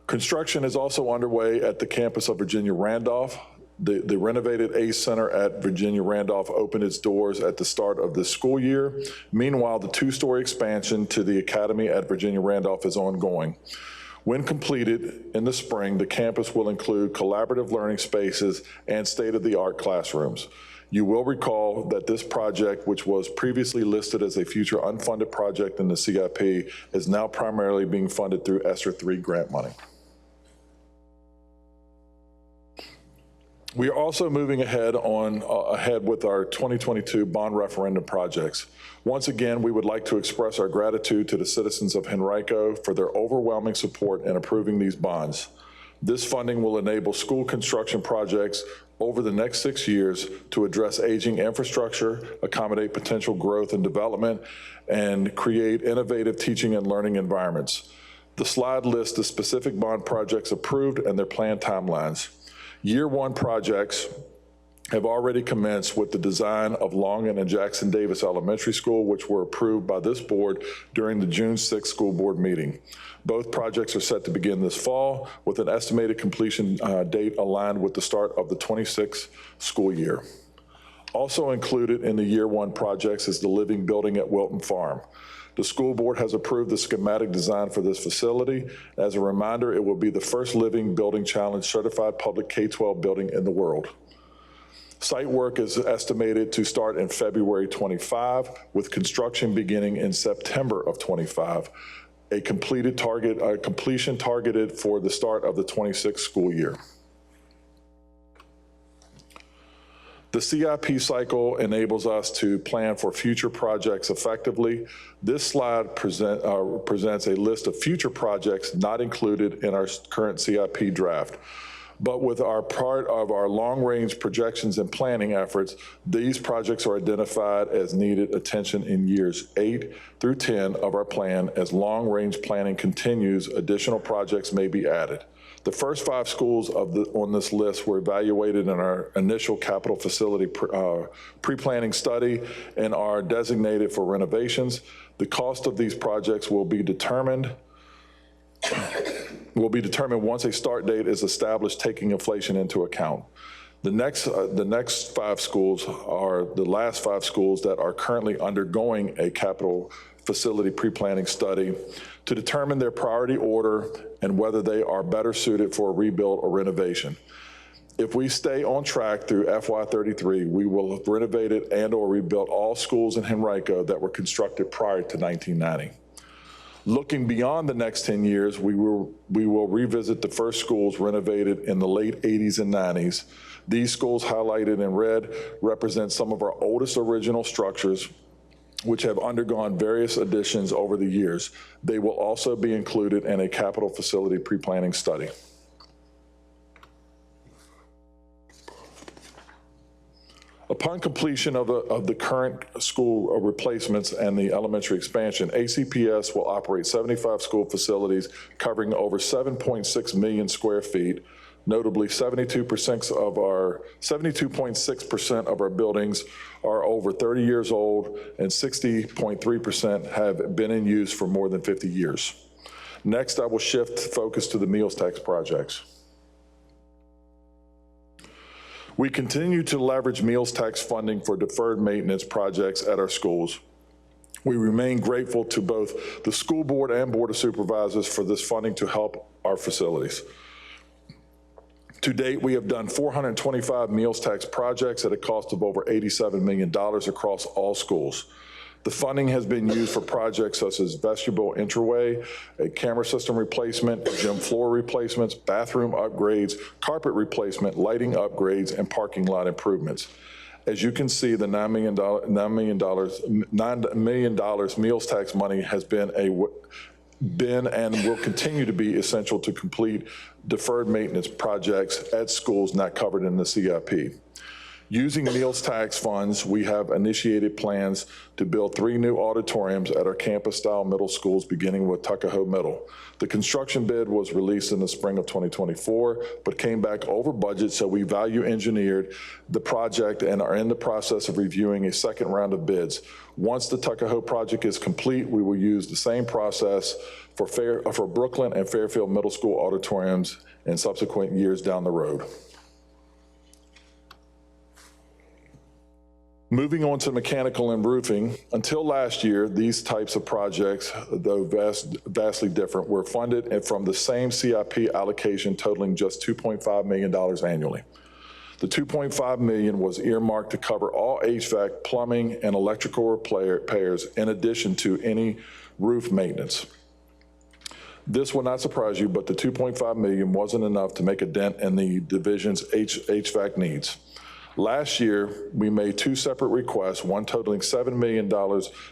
Construction is also underway at the campus of Virginia Randolph. The renovated ACE Center at Virginia Randolph opened its doors at the start of this school year. Meanwhile, the 2-story expansion to the Academy at Virginia Randolph is ongoing. When completed in the spring, the campus will include collaborative learning spaces and state-of-the-art classrooms. You will recall that this project, which was previously listed as a future unfunded project in the CIP, is now primarily being funded through ESSER 3 grant money. We are also moving ahead with our 2022 bond referendum projects. Once again, we would like to express our gratitude to the citizens of Henrico for their overwhelming support in approving these bonds. This funding will enable school construction projects over the next 6 years to address aging infrastructure, accommodate potential growth and development, and create innovative teaching and learning environments. The slide lists the specific bond projects approved and their planned timelines. Year 1 projects have already commenced with the design of Longin and Jackson Davis Elementary School, which were approved by this board during the June 6th school board meeting. Both projects are set to begin this fall with an estimated completion date aligned with the start of the 26th school year. Also included in the Year 1 projects is the living building at Wilton Farm. The school board has approved the schematic design for this facility. As a reminder, it will be the first Living Building Challenge certified public K-12 building in the world. Site work is estimated to start in February 25, with construction beginning in September of 25. A completion targeted for the start of the 26th school year. The CIP cycle enables us to plan for future projects effectively. This slide presents a list of future projects not included in our current CIP draft. But with our part of our long-range projections and planning efforts, these projects are identified as needed attention in years 8 through 10 of our plan. As long-range planning continues, additional projects may be added. The first 5 schools on this list were evaluated in our initial capital facility pre-planning study and are designated for renovations. The cost of these projects will be determined once a start date is established, taking inflation into account. The next 5 schools are the last 5 schools that are currently undergoing a capital facility pre-planning study to determine their priority order and whether they are better suited for a rebuild or renovation. If we stay on track through FY33, we will have renovated and or rebuilt all schools in Henrico that were constructed prior to 1990. Looking beyond the next 10 years, we will revisit the first schools renovated in the late 80s and 90s. These schools highlighted in red represent some of our oldest original structures, which have undergone various additions over the years. They will also be included in a capital facility pre-planning study. Upon completion of the current school replacements and the elementary expansion, ACPS will operate 75 school facilities covering over 7.6 million square feet. Notably, 72.6% of our buildings are over 30 years old, and 60.3% have been in use for more than 50 years. Next, I will shift focus to the meals tax projects. We continue to leverage meals tax funding for deferred maintenance projects at our schools. We remain grateful to both the school board and board of supervisors for this funding to help our facilities. To date, we have done 425 meals tax projects at a cost of over $87 million across all schools. The funding has been used for projects such as vestibule entryway, a camera system replacement, gym floor replacements, bathroom upgrades, carpet replacement, lighting upgrades, and parking lot improvements. As you can see, the $9 million meals tax money has been and will continue to be essential to complete deferred maintenance projects at schools not covered in the CIP. Using meals tax funds, we have initiated plans to build 3 new auditoriums at our campus-style middle schools, beginning with Tuckahoe Middle. The construction bid was released in the spring of 2024, but came back over budget, so we value engineered the project and are in the process of reviewing a second round of bids. Once the Tuckahoe project is complete, we will use the same process for Brooklyn and Fairfield Middle School auditoriums in subsequent years down the road. Moving on to mechanical and roofing, until last year, these types of projects, though vastly different, were funded from the same CIP allocation totaling just $2.5 million annually. The $2.5 million was earmarked to cover all HVAC, plumbing, and electrical repairs in addition to any roof maintenance. This will not surprise you, but the $2.5 million wasn't enough to make a dent in the division's HVAC needs. Last year, we made 2 separate requests, one totaling $7 million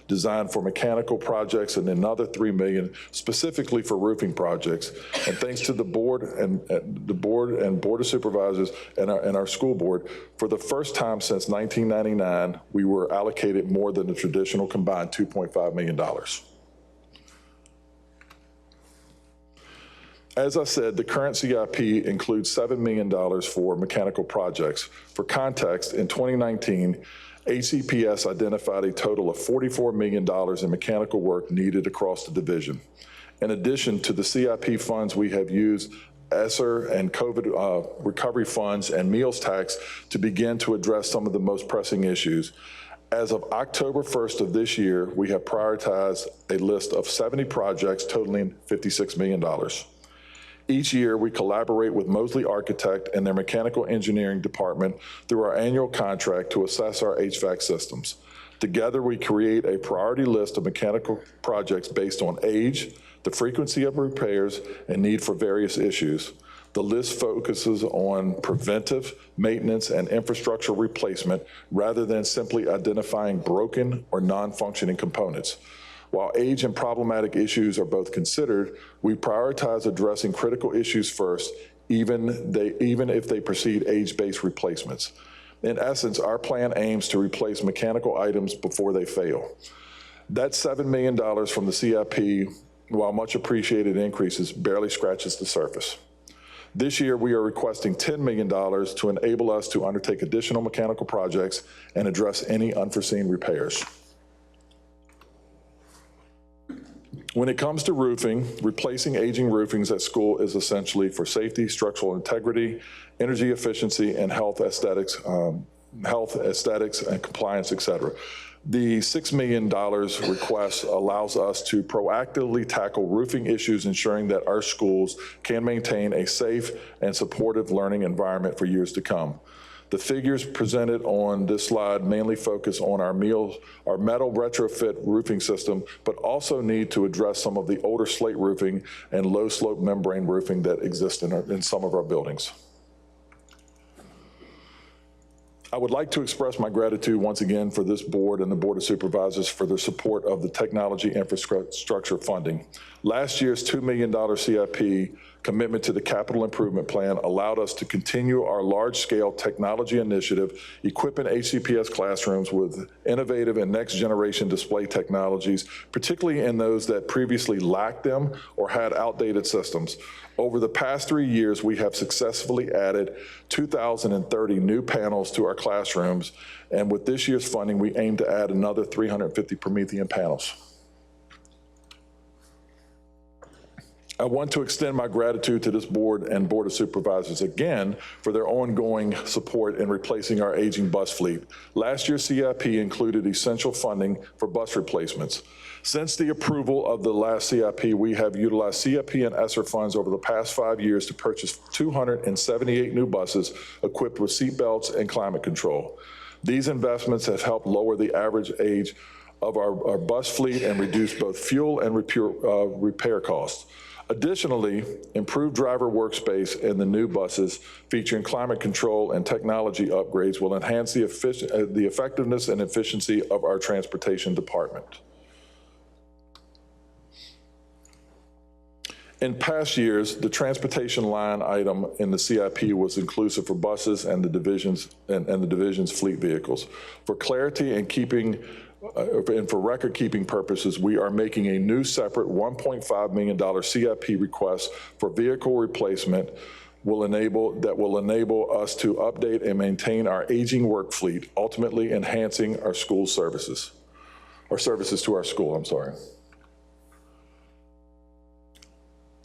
designed for mechanical projects and another $3 million specifically for roofing projects. And thanks to the board and board of supervisors and our school board, for the first time since 1999, we were allocated more than the traditional combined $2.5 million. As I said, the current CIP includes $7 million for mechanical projects. For context, in 2019, ACPS identified a total of $44 million in mechanical work needed across the division. In addition to the CIP funds, we have used ESSER and COVID recovery funds and meals tax to begin to address some of the most pressing issues. As of October 1st of this year, we have prioritized a list of 70 projects totaling $56 million. Each year, we collaborate with Mosley Architect and their mechanical engineering department through our annual contract to assess our HVAC systems. Together, we create a priority list of mechanical projects based on age, the frequency of repairs, and need for various issues. The list focuses on preventive maintenance and infrastructure replacement rather than simply identifying broken or non-functioning components. While age and problematic issues are both considered, we prioritize addressing critical issues first, even if they precede age-based replacements. In essence, our plan aims to replace mechanical items before they fail. That $7 million from the CIP, while much appreciated increases, barely scratches the surface. This year, we are requesting $10 million to enable us to undertake additional mechanical projects and address any unforeseen repairs. When it comes to roofing, replacing aging roofings at school is essentially for safety, structural integrity, energy efficiency, and health aesthetics and compliance, et cetera. The $6 million request allows us to proactively tackle roofing issues, ensuring that our schools can maintain a safe and supportive learning environment for years to come. The figures presented on this slide mainly focus on our metal retrofit roofing system, but also need to address some of the older slate roofing and low slope membrane roofing that exist in some of our buildings. I would like to express my gratitude once again for this board and the Board of Supervisors for their support of the technology infrastructure funding. Last year's $2 million CIP commitment to the capital improvement plan allowed us to continue our large-scale technology initiative, equipping HCPS classrooms with innovative and next-generation display technologies, particularly in those that previously lacked them or had outdated systems. Over the past 3 years, we have successfully added 2,030 new panels to our classrooms, and with this year's funding, we aim to add another 350 Promethean panels. I want to extend my gratitude to this board and Board of Supervisors again for their ongoing support in replacing our aging bus fleet. Last year's CIP included essential funding for bus replacements. Since the approval of the last CIP, we have utilized CIP and ESSER funds over the past 5 years to purchase 278 new buses equipped with seat belts and climate control. These investments have helped lower the average age of our bus fleet and reduce both fuel and repair costs. Additionally, improved driver workspace in the new buses featuring climate control and technology upgrades will enhance the effectiveness and efficiency of our transportation department. In past years, the transportation line item in the CIP was inclusive for buses and the division's fleet vehicles. For clarity and for record-keeping purposes, we are making a new separate $1.5 million CIP request for vehicle replacement that will enable us to update and maintain our aging work fleet, ultimately enhancing our school services, or services to our school, I'm sorry.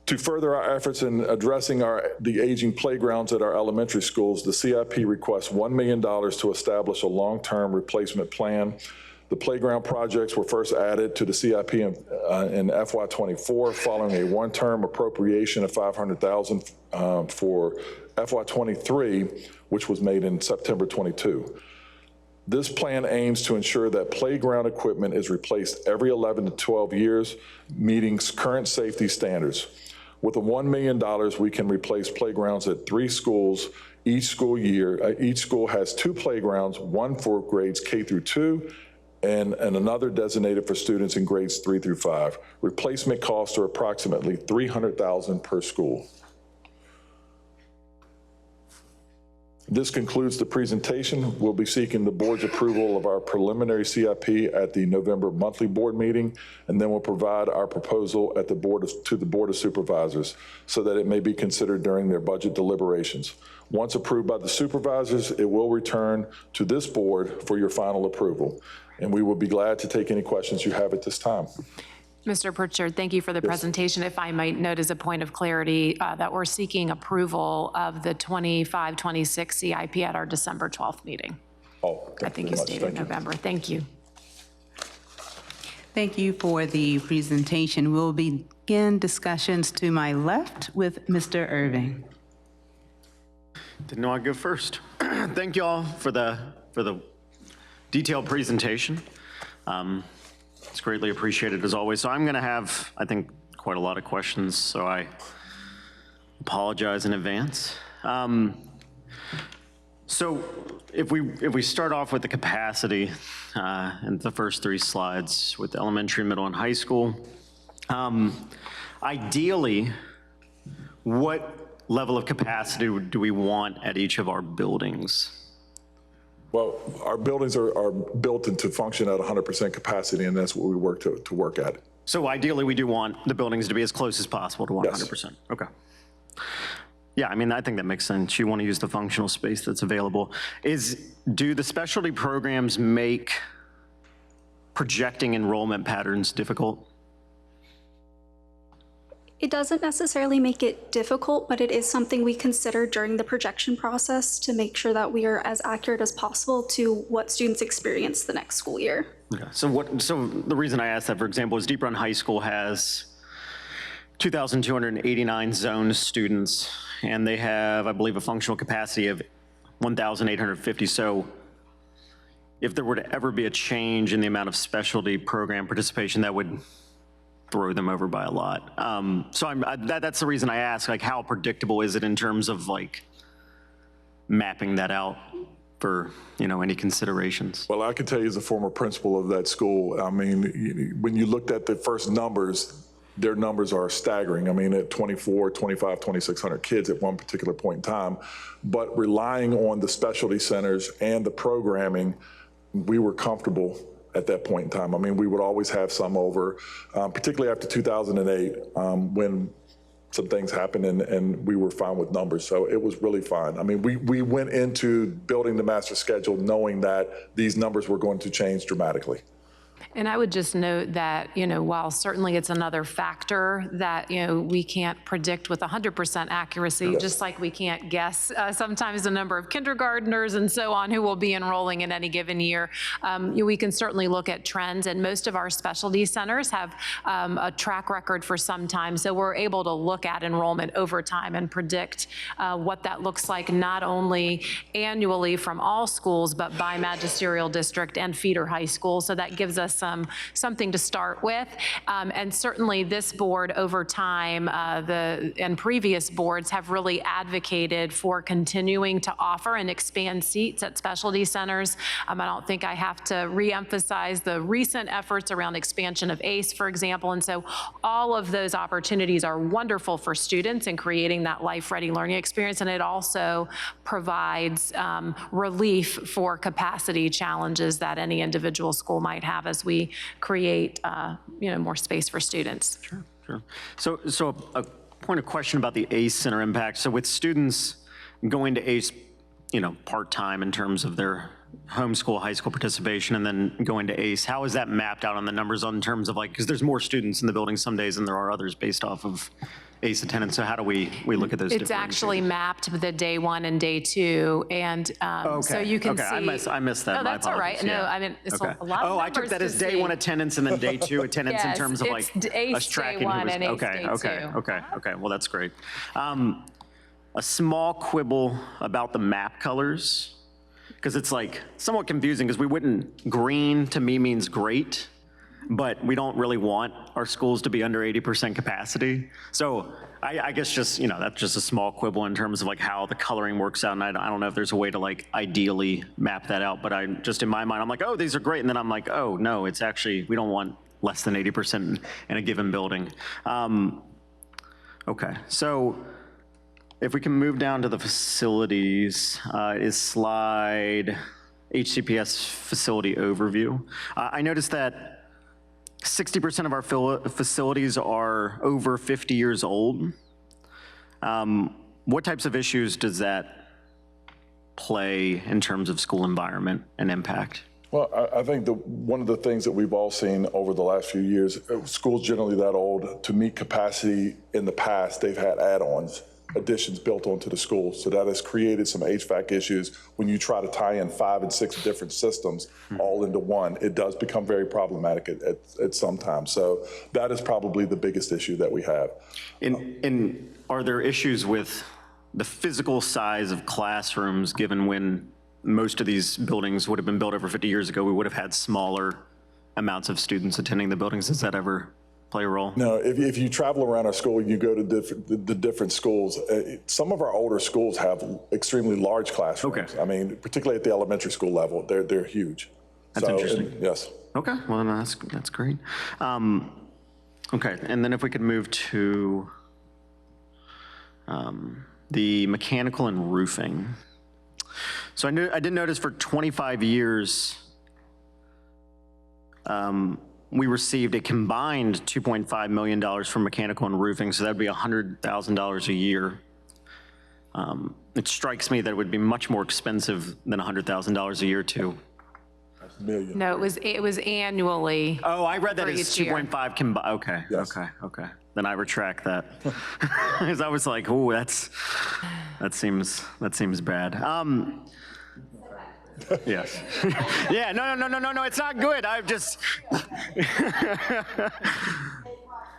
To further our efforts in addressing the aging playgrounds at our elementary schools, the CIP requests $1 million to establish a long-term replacement plan. The playground projects were first added to the CIP in FY24 following a one-term appropriation of $500,000 for FY23, which was made in September 22. This plan aims to ensure that playground equipment is replaced every 11 to 12 years, meeting current safety standards. With the $1 million, we can replace playgrounds at 3 schools each school year. Each school has 2 playgrounds, one for grades K through 2, and another designated for students in grades 3 through 5. Replacement costs are approximately $300,000 per school. This concludes the presentation. We'll be seeking the board's approval of our preliminary CIP at the November monthly board meeting, and then we'll provide our proposal at the to the Board of Supervisors so that it may be considered during their budget deliberations. Once approved by the supervisors, it will return to this board for your final approval. And we will be glad to take any questions you have at this time. Mr. Pritchard, thank you for the presentation. If I might note as a point of clarity that we're seeking approval of the 25-26 CIP at our December 12th meeting. Oh, I think you stated November. Thank you. Thank you for the presentation. We'll begin discussions to my left with Mr. Irving. Didn't know I'd go first. Thank you all for the detailed presentation. It's greatly appreciated as always. So I'm going to have, I think, quite a lot of questions, so I apologize in advance. So if we start off with the capacity in the first 3 slides with elementary, middle, and high school, ideally, what level of capacity do we want at each of our buildings? Well, our buildings are built to function at 100% capacity, and that's what we work to work at. So ideally, we do want the buildings to be as close as possible to 100%. Yes. Okay. Yeah, I mean, I think that makes sense. You want to use the functional space that's available. Do the specialty programs make projecting enrollment patterns difficult? It doesn't necessarily make it difficult, but it is something we consider during the projection process to make sure that we are as accurate as possible to what students experience the next school year. Okay. So the reason I asked that, for example, is Deep Run High School has 2,289 zone students, and they have, I believe, a functional capacity of 1,850. So if there were to ever be a change in the amount of specialty program participation, that would throw them over by a lot. That's the reason I ask, like, how predictable is it in terms of like mapping that out for, any considerations? Well, I can tell you as a former principal of that school, I mean, when you looked at the first numbers, their numbers are staggering. I mean, at 24, 25, 2,600 kids at one particular point in time. But relying on the specialty centers and the programming, we were comfortable at that point in time. I mean, we would always have some over, particularly after 2008, when some things happened and we were fine with numbers. So it was really fine. I mean, we went into building the master schedule knowing that these numbers were going to change dramatically. And I would just note that, while certainly it's another factor that, we can't predict with 100% accuracy, just like we can't guess sometimes the number of kindergartners and so on who will be enrolling in any given year, we can certainly look at trends. And most of our specialty centers have a track record for some time. So we're able to look at enrollment over time and predict what that looks like, not only annually from all schools, but by magisterial district and feeder high school. So that gives us something to start with. And certainly this board over time, and previous boards have really advocated for continuing to offer and expand seats at specialty centers. I don't think I have to reemphasize the recent efforts around expansion of ACE, for example. And so all of those opportunities are wonderful for students in creating that life-ready learning experience. And it also provides relief for capacity challenges that any individual school might have as we create, more space for students. Sure. So a point of question about the ACE Center impact. So with students going to ACE, part-time in terms of their homeschool, high school participation, and then going to ACE, how is that mapped out on the numbers in terms of because there's more students in the building some days than there are others based off of ACE attendance. So how do we look at those? It's actually mapped the day 1 and day 2, and so you can see. I missed that. No, that's all right. Yeah. No, I mean it's a lot of I took that as day 1 attendance and then day 2 attendance in terms of us tracking. Day 1 and ACE day 2. Okay. Well, that's great. A small quibble about the map colors, because it's somewhat confusing because green to me means great, but we don't really want our schools to be under 80% capacity. So I guess just, that's just a small quibble in terms of how the coloring works out. And I don't know if there's a way to ideally map that out, but in my mind, I'm like, oh, these are great. And then I'm like, oh no, it's actually, we don't want less than 80% in a given building. Okay, so if we can move down to the facilities, is slide HCPS facility overview. I noticed that 60% of our facilities are over 50 years old. What types of issues does that play in terms of school environment and impact? Well, I think one of the things that we've all seen over the last few years, schools generally that old, to meet capacity in the past, they've had add-ons, additions built onto the school. So that has created some HVAC issues. When you try to tie in 5 and 6 different systems all into one, it does become very problematic at some time. So that is probably the biggest issue that we have. And are there issues with the physical size of classrooms, given when most of these buildings would have been built over 50 years ago, we would have had smaller amounts of students attending the buildings? Does that ever play a role? No, if you travel around our school, you go to the different schools, some of our older schools have extremely large classrooms. Okay. I mean, particularly at the elementary school level, they're huge. That's interesting. Yes. Okay, well, then that's great. Okay, and then if we could move to the mechanical and roofing. So I did notice for 25 years, we received a combined $2.5 million from mechanical and roofing, so that'd be $100,000 a year. It strikes me that it would be much more expensive than $100,000 a year too. No, it was annually. Oh, I read that as each year. 2.5 combined. Okay, Yes. okay. then I retract that. Because I was like, oh, that seems bad. Yes. Yeah, no, it's not good. I've just,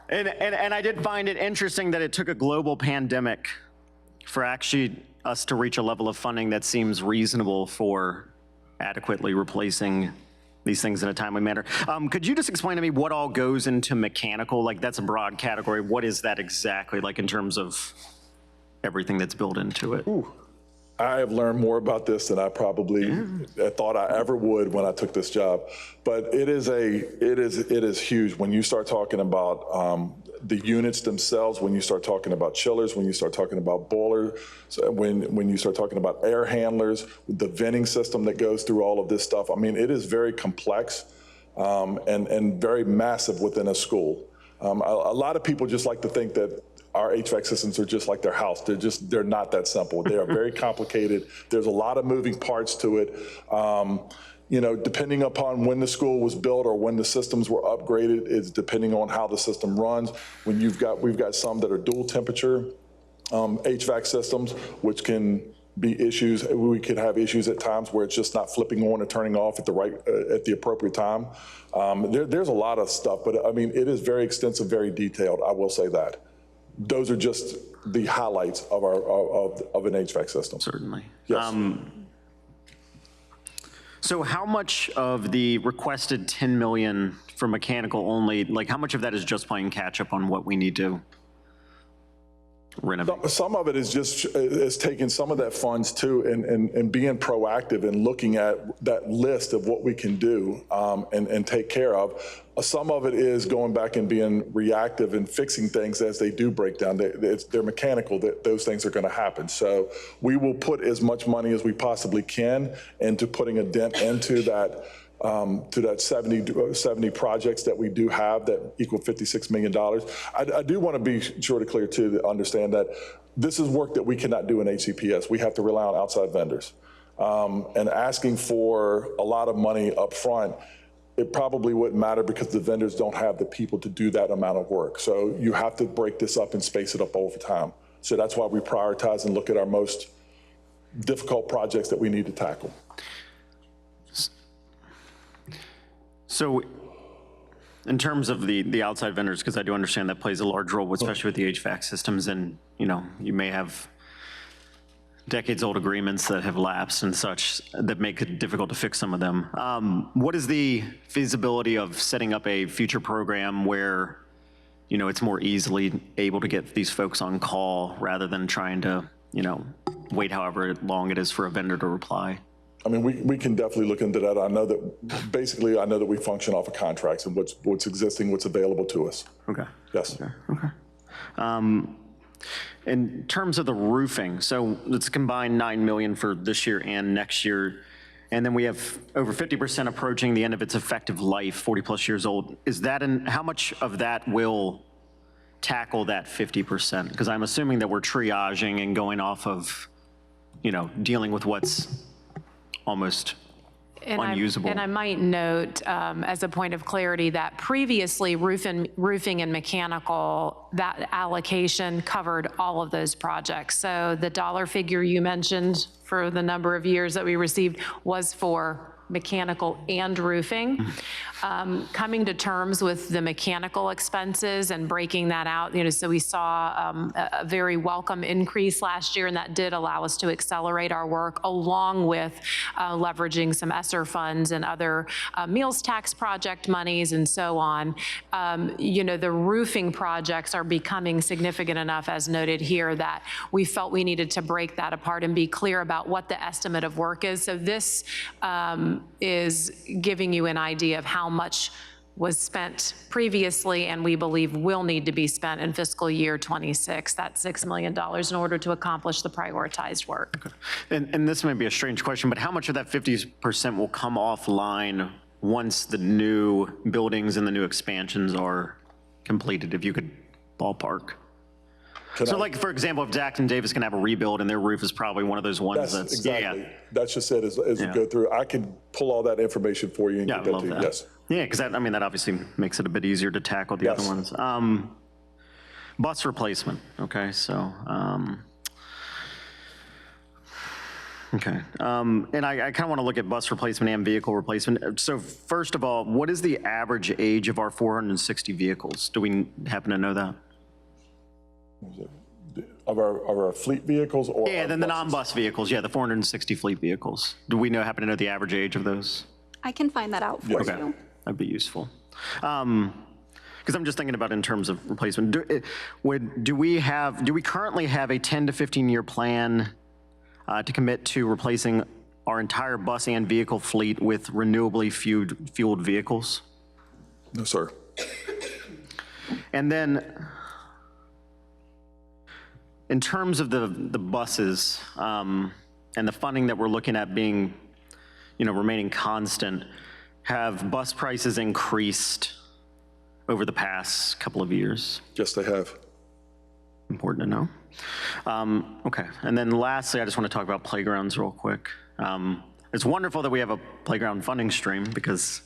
and I did find it interesting that it took a global pandemic for actually us to reach a level of funding that seems reasonable for adequately replacing these things in a timely manner. Could you just explain to me what all goes into mechanical? Like, that's a broad category. What is that exactly, like, in terms of everything that's built into it? I have learned more about this than I probably thought I ever would when I took this job. But it is huge when you start talking about the units themselves, when you start talking about chillers, when you start talking about boilers, when you start talking about air handlers, the venting system that goes through all of this stuff. I mean, it is very complex and very massive within a school. A lot of people just like to think that our HVAC systems are just like their house. They're not that simple. They are very complicated. There's a lot of moving parts to it. You know, depending upon when the school was built or when the systems were upgraded, it's depending on how the system runs. When we've got some that are dual temperature HVAC systems, which can be issues. We could have issues at times where it's just not flipping on and turning off at the appropriate time. There's a lot of stuff, but I mean, it is very extensive, very detailed. I will say that. Those are just the highlights of of an HVAC system. Certainly. Yes. So how much of the requested 10 million for mechanical only, like how much of that is just playing catch up on what we need to renovate? Some of it is just taking some of that funds too and being proactive and looking at that list of what we can do and take care of. Some of it is going back and being reactive and fixing things as they do break down. They're mechanical, those things are going to happen. So we will put as much money as we possibly can into putting a dent into that to that 70 projects that we do have that equal $56 million. I do want to be sure to clear too, to understand that this is work that we cannot do in HCPS. We have to rely on outside vendors. And asking for a lot of money up front, it probably wouldn't matter because the vendors don't have the people to do that amount of work. So you have to break this up and space it up over time. So that's why we prioritize and look at our most difficult projects that we need to tackle. So in terms of the outside vendors, because I do understand that plays a large role, especially with the HVAC systems, and you know, you may have decades-old agreements that have lapsed and such that make it difficult to fix some of them. What is the feasibility of setting up a future program where, you know, it's more easily able to get these folks on call rather than trying to, you know, wait however long it is for a vendor to reply? I mean, we can definitely look into that. I know that we function off of contracts and what's existing, what's available to us. Okay. Yes. Okay. In terms of the roofing, so let's combine 9 million for this year and next year, and then we have over 50% approaching the end of its effective life, 40 plus years old. Is that how much of that will tackle that 50%? Because I'm assuming that we're triaging and going off of, you know, dealing with what's almost unusable. And I might note, as a point of clarity, that previously roofing and mechanical, that allocation covered all of those projects. So the dollar figure you mentioned for the number of years that we received was for mechanical and roofing. Coming to terms with the mechanical expenses and breaking that out, you know, so we saw a very welcome increase last year, and that did allow us to accelerate our work along with leveraging some ESSER funds and other meals tax project monies and so on. You know, the roofing projects are becoming significant enough, as noted here, that we felt we needed to break that apart and be clear about what the estimate of work is. So this is giving you an idea of how much was spent previously and we believe will need to be spent in fiscal year 26, that's $6 million, in order to accomplish the prioritized work. Okay. And this may be a strange question, but how much of that 50% will come offline once the new buildings and the new expansions are completed, if you could ballpark? So like, for example, if Jackson Davis can have a rebuild and their roof is probably one of those ones that's exactly. Yeah. That's just it as we go through. I can pull all that information for you and get that to you. Yes. Yeah, because I mean, that obviously makes it a bit easier to tackle the other ones. bus replacement, okay, so, okay. And I kind of want to look at bus replacement and vehicle replacement. So first of all, what is the average age of our 460 vehicles? Do we happen to know that? Of our fleet vehicles or? Yeah, then the non-bus vehicles, yeah, the 460 fleet vehicles. Do we happen to know the average age of those? I can find that out for Okay, you. that'd be useful. Because I'm just thinking about in terms of replacement. Do we currently have a 10 to 15-year plan to commit to replacing our entire bus and vehicle fleet with renewably fueled vehicles? No, sir. And then, in terms of the buses and the funding that we're looking at being, remaining constant, have bus prices increased over the past couple of years? Yes, they have. Important to know. Okay, and then lastly, I just want to talk about playgrounds real quick. It's wonderful that we have a playground funding stream because,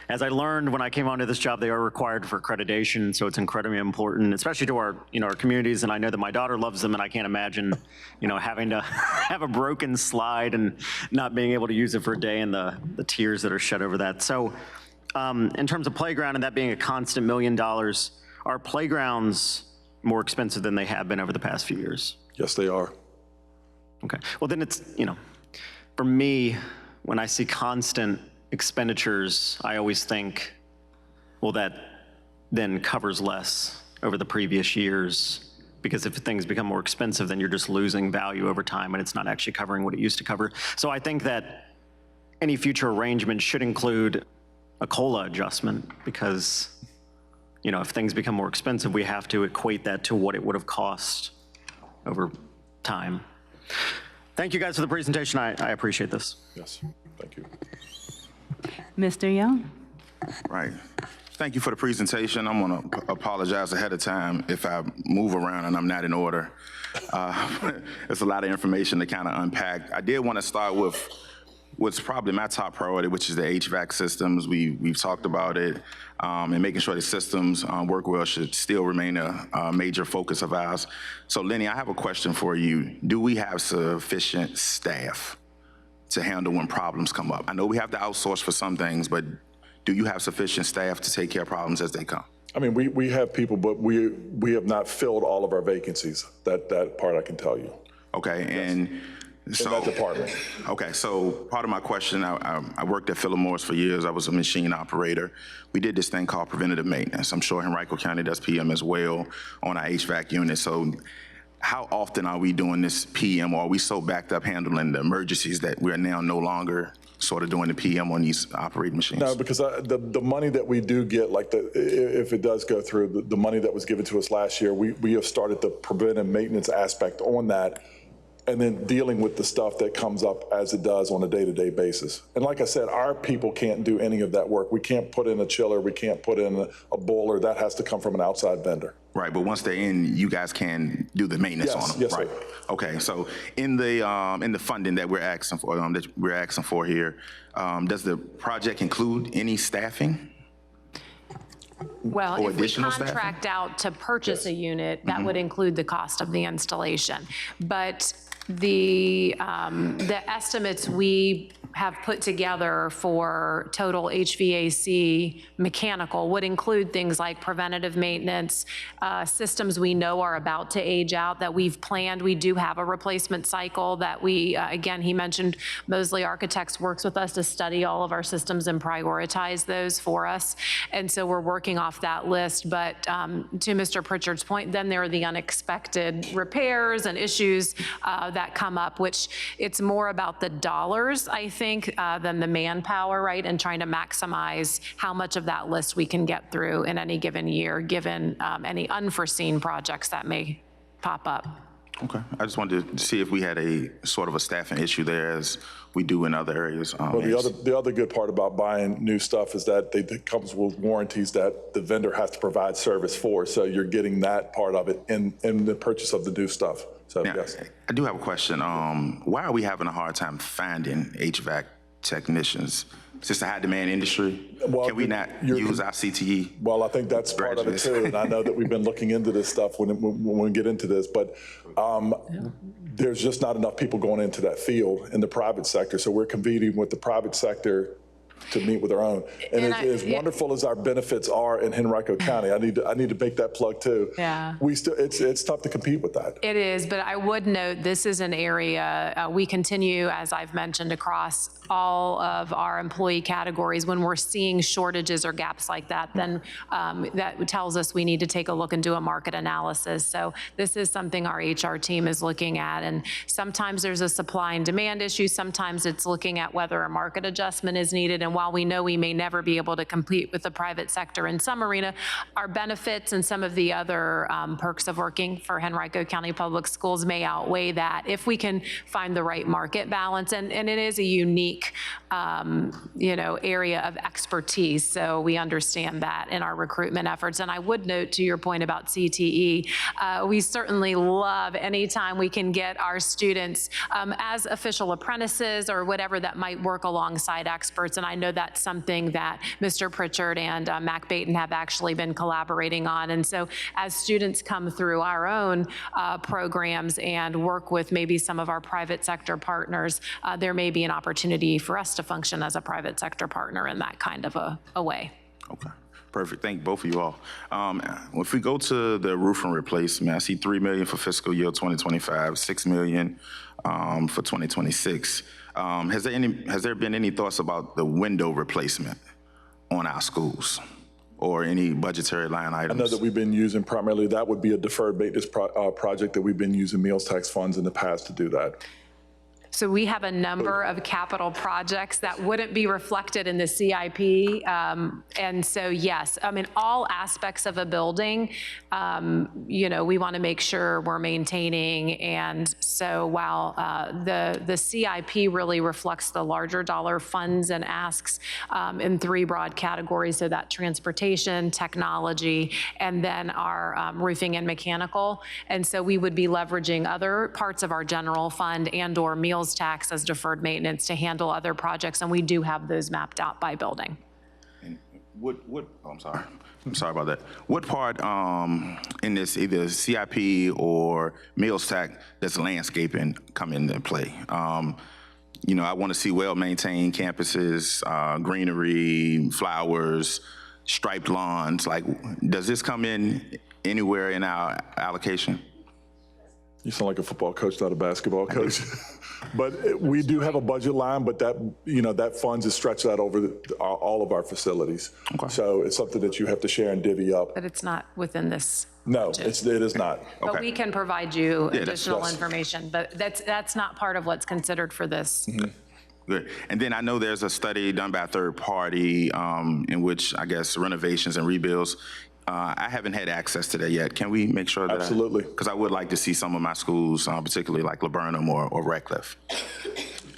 as I learned when I came onto this job, they are required for accreditation, so it's incredibly important, especially to our, our communities, and I know that my daughter loves them, and I can't imagine, having to have a broken slide and not being able to use it for a day and the tears that are shed over that. So in terms of playground and that being a constant $1 million, are playgrounds more expensive than they have been over the past few years? Yes, they are. Okay, well then it's, for me, when I see constant expenditures, I always think, well, that then covers less over the previous years, because if things become more expensive, then you're just losing value over time and it's not actually covering what it used to cover. So I think that any future arrangement should include a COLA adjustment, because, if things become more expensive, we have to equate that to what it would have cost over time. Thank you guys for the presentation. I appreciate this. Yes, thank you. Mr. Young? Right. Thank you for the presentation. I'm going to apologize ahead of time if I move around and I'm not in order. There's a lot of information to kind of unpack. I did want to start with what's probably my top priority, which is the HVAC systems. We've talked about it, and making sure the systems work well should still remain a major focus of ours. So Lenny, I have a question for you. Do we have sufficient staff to handle when problems come up? I know we have to outsource for some things, but do you have sufficient staff to take care of problems as they come? I mean, we have people, but we have not filled all of our vacancies. That part I can tell you. Okay, and so, in that department. Okay, so part of my question, I worked at Philip Morris for years. I was a machine operator. We did this thing called preventative maintenance. I'm sure Henrico County does PM as well on our HVAC unit. So how often are we doing this PM, or are we so backed up handling the emergencies that we are now no longer sort of doing the PM on these operating machines? No, because the money that we do get, like if it does go through, the money that was given to us last year, we have started the preventive maintenance aspect on that, and then dealing with the stuff that comes up as it does on a day-to-day basis. And like I said, our people can't do any of that work. We can't put in a chiller, we can't put in a boiler. That has to come from an outside vendor. Right, but once they're in, you guys can do the maintenance on them. Yes, right? sir. Okay, so in the funding that we're asking for, here, does the project include any staffing? Well, Or if we additional staffing? contract out to purchase a unit, that would include the cost of the installation. But the estimates we have put together for total HVAC mechanical would include things like preventative maintenance, systems we know are about to age out that we've planned. We do have a replacement cycle that we, again, he mentioned Mosley Architects works with us to study all of our systems and prioritize those for us. And so we're working off that list. But to Mr. Pritchard's point, then there are the unexpected repairs and issues that come up, which it's more about the dollars, I think, than the manpower, right? And trying to maximize how much of that list we can get through in any given year, given any unforeseen projects that may pop up. Okay, I just wanted to see if we had a sort of a staffing issue there as we do in other areas. Well, the other good part about buying new stuff is that it comes with warranties that the vendor has to provide service for. So you're getting that part of it in the purchase of the new stuff. So now, yes. I do have a question. Why are we having a hard time finding HVAC technicians. Is this a high demand industry? Well, Can we not use our CTE? Well, I think that's part of it graduates? too, and I know that we've been looking into this stuff when we get into this, but there's just not enough people going into that field in the private sector, so we're competing with the private sector to meet with our own. And as wonderful as our benefits are in Henrico County, I need to make that plug too. Yeah. It's tough to compete with that. It is, but I would note this is an area we continue, as I've mentioned, across all of our employee categories. When we're seeing shortages or gaps like that, then that tells us we need to take a look and do a market analysis. So this is something our HR team is looking at. And sometimes there's a supply and demand issue. Sometimes it's looking at whether a market adjustment is needed. And while we know we may never be able to compete with the private sector in some arena, our benefits and some of the other perks of working for Henrico County Public Schools may outweigh that if we can find the right market balance. And it is a unique area of expertise. So we understand that in our recruitment efforts. And I would note, to your point about CTE, we certainly love anytime we can get our students as official apprentices or whatever that might work alongside experts. And I know that's something that Mr. Pritchard and Mac Baton have actually been collaborating on. And so as students come through our own programs and work with maybe some of our private sector partners, there may be an opportunity for us to function as a private sector partner in that kind of a way. Okay, perfect. Thank both of you all. If we go to the roofing replacement, I see $3 million for fiscal year 2025, $6 million for 2026. Has there been any thoughts about the window replacement on our schools or any budgetary line items? I know that we've been using primarily, that would be a deferred maintenance project that we've been using meals tax funds in the past to do that. So we have a number of capital projects that wouldn't be reflected in the CIP. And so, yes, I mean, all aspects of a building, we want to make sure we're maintaining. And so while the CIP really reflects the larger dollar funds and asks in three broad categories, so that transportation, technology, and then our roofing and mechanical. And so we would be leveraging other parts of our general fund and or meals tax as deferred maintenance to handle other projects, and we do have those mapped out by building. And I'm sorry about that. What part in this, either CIP or meals tax, does landscaping come into play? I want to see well-maintained campuses, greenery, flowers, striped lawns. Like, does this come in anywhere in our allocation? You sound like a football coach, not a basketball coach. But we do have a budget line, but that funds is stretched out over all of our facilities. Okay. So it's something that you have to share and divvy up. But it's not within this. No, it is not. But we can provide you additional information, but that's not part of what's considered for this. Mm-hmm. Good. And then I know there's a study done by a third party in which I guess renovations and rebuilds. I haven't had access to that yet. Can we make sure that? Absolutely. Because I would like to see some of my schools, particularly like Laburnum or Radcliffe.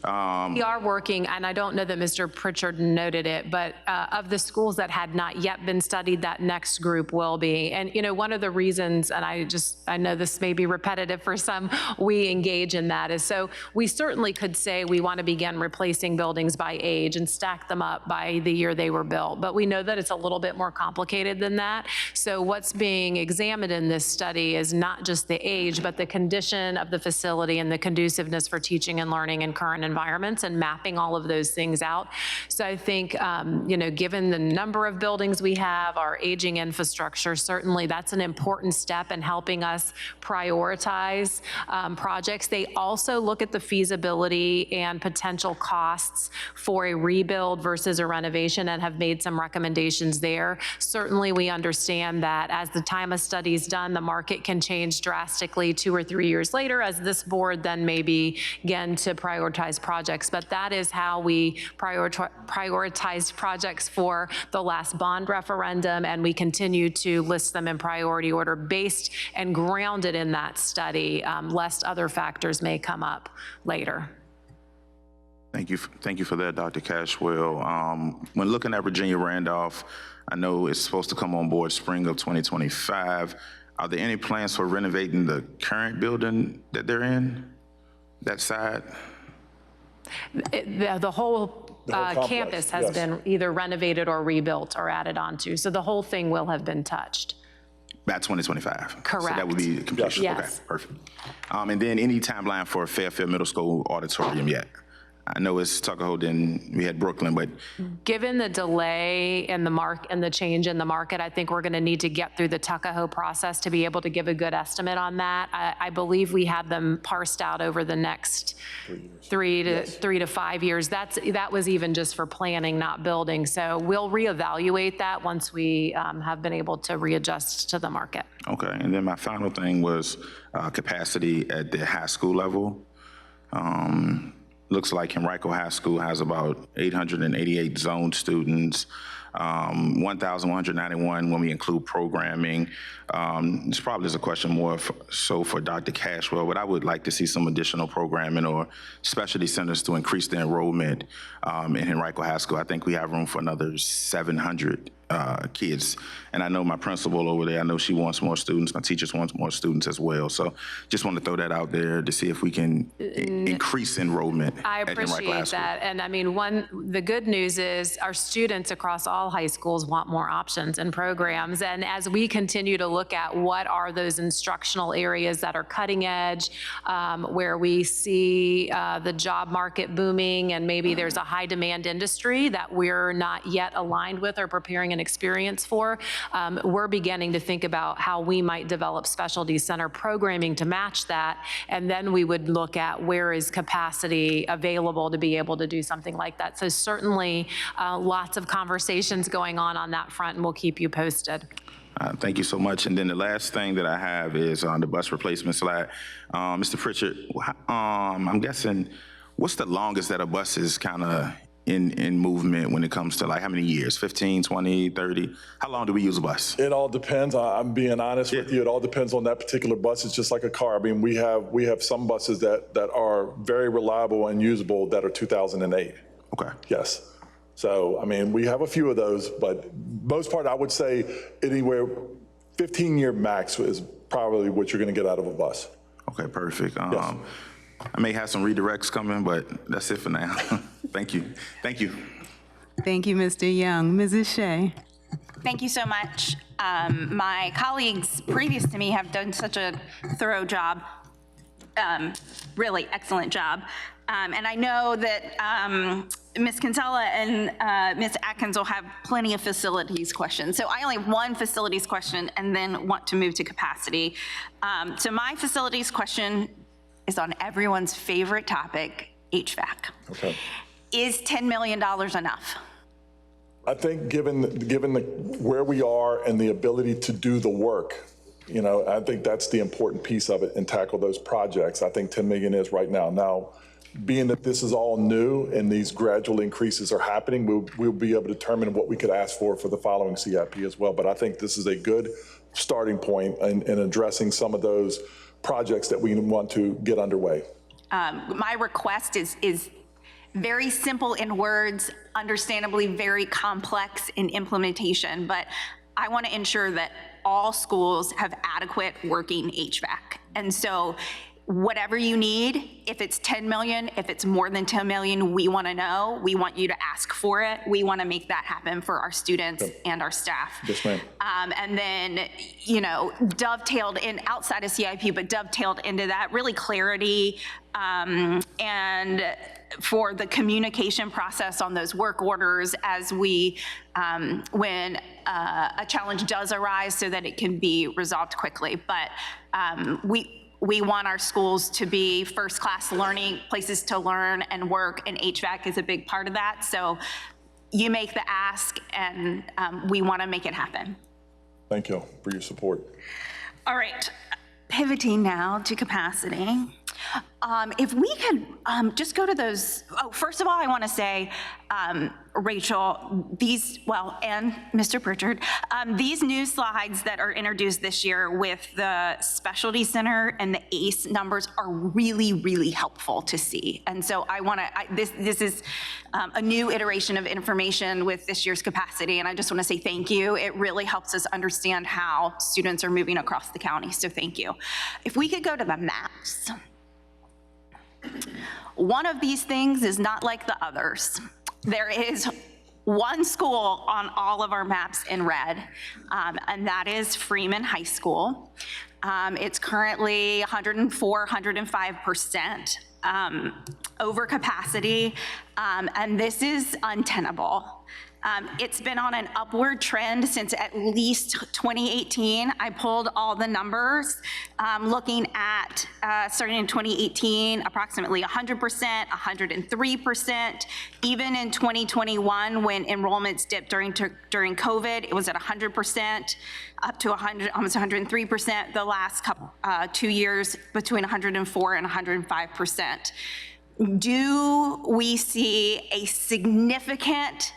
We are working, and I don't know that Mr. Pritchard noted it, but of the schools that had not yet been studied, that next group will be. And one of the reasons, and I know this may be repetitive for some, we engage in that is so we certainly could say we want to begin replacing buildings by age and stack them up by the year they were built, but we know that it's a little bit more complicated than that. So what's being examined in this study is not just the age, but the condition of the facility and the conduciveness for teaching and learning in current environments and mapping all of those things out. So I think, given the number of buildings we have, our aging infrastructure, certainly that's an important step in helping us prioritize projects. They also look at the feasibility and potential costs for a rebuild versus a renovation and have made some recommendations there. Certainly we understand that as the time a study is done, the market can change drastically 2 or 3 years later as this board then may begin to prioritize projects, but that is how we prioritized projects for the last bond referendum, and we continue to list them in priority order based and grounded in that study, lest other factors may come up later. Thank you for that, Dr. Cashwell. When looking at Virginia Randolph, I know it's supposed to come on board spring of 2025. Are there any plans for renovating the current building that they're in, that side? The whole complex, campus has yes. been either renovated or rebuilt or added onto. So the whole thing will have been touched. By 2025? So Correct. that would be completion? Yes. Okay, perfect. And then any timeline for Fairfield Middle School auditorium yet? I know it's Tuckahoe, then we had Brooklyn, but Given the delay in the change in the market, I think we're going to need to get through the Tuckahoe process to be able to give a good estimate on that. I believe we have them parsed out over the next 3 to 5 years. That was even just for planning, not building. So we'll reevaluate that once we have been able to readjust to the market. okay. And then my final thing was capacity at the high school level. Looks like Henrico High School has about 888 zoned students, 1,191 when we include programming. This probably is a question more so for Dr. Cashwell, but I would like to see some additional programming or specialty centers to increase the enrollment in Henrico High School. I think we have room for another 700 kids. And I know my principal over there, I know she wants more students. My teachers want more students as well. So just want to throw that out there to see if we can increase enrollment I at Henrico High appreciate School. that. And I mean, the good news is our students across all high schools want more options and programs. And as we continue to look at what are those instructional areas that are cutting edge, where we see the job market booming and maybe there's a high demand industry that we're not yet aligned with or preparing an experience for, we're beginning to think about how we might develop specialty center programming to match that. And then we would look at where is capacity available to be able to do something like that. So certainly lots of conversations going on that front, and we'll keep you posted. Thank you so much. And then the last thing that I have is on the bus replacement slide. Mr. Pritchard, I'm guessing, what's the longest that a bus is kind of in movement when it comes to like how many years, 15, 20, 30? How long do we use a bus? It all depends. I'm being honest with you. It all depends on that particular bus. It's just like a car. I mean, we have some buses that are very reliable and usable that are 2008. Okay. Yes. So, I mean, we have a few of those, but most part, I would say anywhere 15-year max is probably what you're going to get out of a bus. Okay, perfect. Yes. I may have some redirects coming, but that's it for now. Thank you. Thank you. Thank you, Mr. Young. Mrs. Shea. Thank you so much. My colleagues previous to me have done such a thorough job, really excellent job. And I know that Ms. Kinsella and Ms. Atkins will have plenty of facilities questions. So I only have one facilities question and then want to move to capacity. So my facilities question is on everyone's favorite topic, HVAC. Okay. Is $10 million enough? I think given where we are and the ability to do the work, you know, I think that's the important piece of it and tackle those projects. I think 10 million is right now. Now, being that this is all new and these gradual increases are happening, we'll be able to determine what we could ask for the following CIP as well. But I think this is a good starting point in addressing some of those projects that we want to get underway. My request is very simple in words, understandably very complex in implementation, but I want to ensure that all schools have adequate working HVAC. And so whatever you need, if it's 10 million, if it's more than 10 million, we want to know. We want you to ask for it. We want to make that happen for our students and our staff. Yes, ma'am. And then, you know, dovetailed in outside of CIP, but dovetailed into that, really clarity and for the communication process on those work orders as we, when a challenge does arise so that it can be resolved quickly. But we want our schools to be first-class learning places to learn and work, and HVAC is a big part of that. So you make the ask, and we want to make it happen. Thank you for your support. All right, pivoting now to capacity. If we could just go to those, first of all, I want to say, Rachel, and Mr. Pritchard, these new slides that are introduced this year with the specialty center and the ACE numbers are really, really helpful to see. And so I want to, this is a new iteration of information with this year's capacity, and I just want to say thank you. It really helps us understand how students are moving across the county, so thank you. If we could go to the maps. One of these things is not like the others. There is one school on all of our maps in red, and that is Freeman High School. It's currently 104, 105% over capacity, and this is untenable. It's been on an upward trend since at least 2018. I pulled all the numbers, looking at, starting in 2018, approximately 100%, 103%. Even in 2021, when enrollments dipped during COVID, it was at 100%, up to 100, almost 103%. The last couple, 2 years, between 104 and 105%. Do we see a significant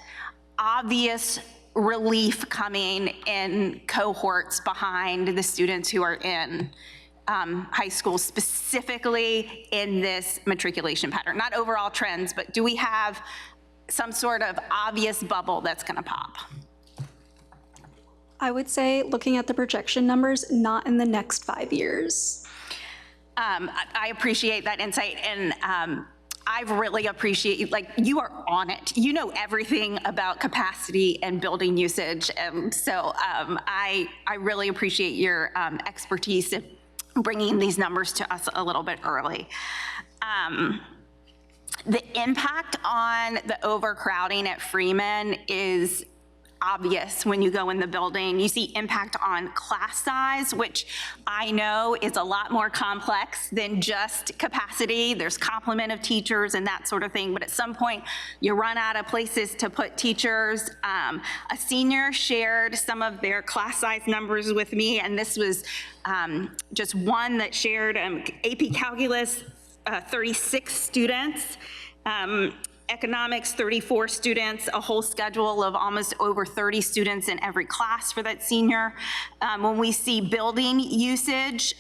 obvious relief coming in cohorts behind the students who are in high school, specifically in this matriculation pattern? Not overall trends, but do we have some sort of obvious bubble that's going to pop? I would say, looking at the projection numbers, not in the next 5 years. I appreciate that insight, and I really appreciate, like, you are on it. You know everything about capacity and building usage, and so I really appreciate your expertise in bringing these numbers to us a little bit early. The impact on the overcrowding at Freeman is obvious when you go in the building. You see impact on class size, which I know is a lot more complex than just capacity. There's complement of teachers and that sort of thing, but at some point you run out of places to put teachers. A senior shared some of their class size numbers with me, and this was just one that shared AP Calculus, 36 students, economics, 34 students, a whole schedule of almost over 30 students in every class for that senior. When we see building usage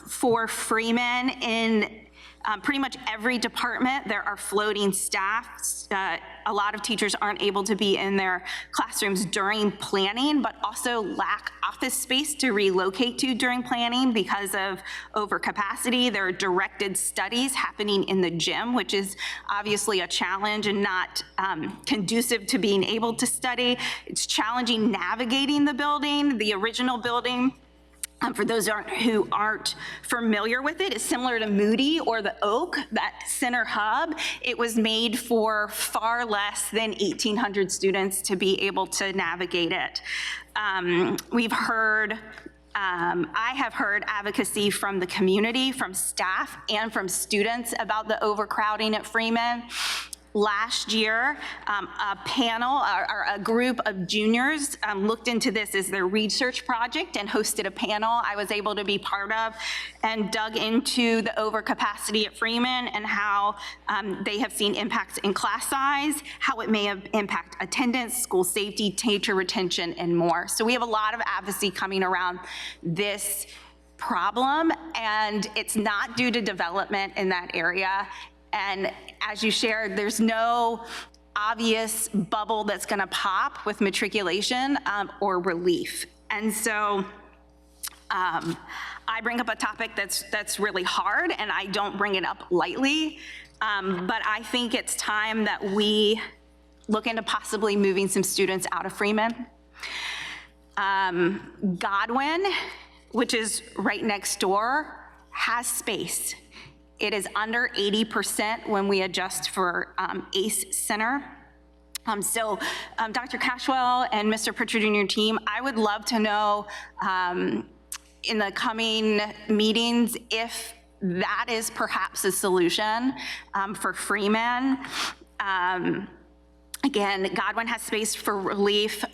for Freeman in pretty much every department, there are floating staffs. A lot of teachers aren't able to be in their classrooms during planning, but also lack office space to relocate to during planning because of overcapacity. There are directed studies happening in the gym, which is obviously a challenge and not conducive to being able to study. It's challenging navigating the building. The original building, for those who aren't familiar with it, it's similar to Moody or the Oak, that center hub. It was made for far less than 1,800 students to be able to navigate it. We've heard, I have heard advocacy from the community, from staff, and from students about the overcrowding at Freeman. Last year, a panel, or a group of juniors looked into this as their research project and hosted a panel I was able to be part of, and dug into the overcapacity at Freeman and how they have seen impacts in class size, how it may have impact attendance, school safety, teacher retention, and more. So we have a lot of advocacy coming around this problem, and it's not due to development in that area. And as you shared, there's no obvious bubble that's going to pop with matriculation or relief. And so I bring up a topic that's really hard, and I don't bring it up lightly, but I think it's time that we look into possibly moving some students out of Freeman. Godwin, which is right next door, has space. It is under 80% when we adjust for ACE Center. So Dr. Cashwell and Mr. Pritchard and your team, I would love to know in the coming meetings if that is perhaps a solution for Freeman. Again, Godwin has space for relief.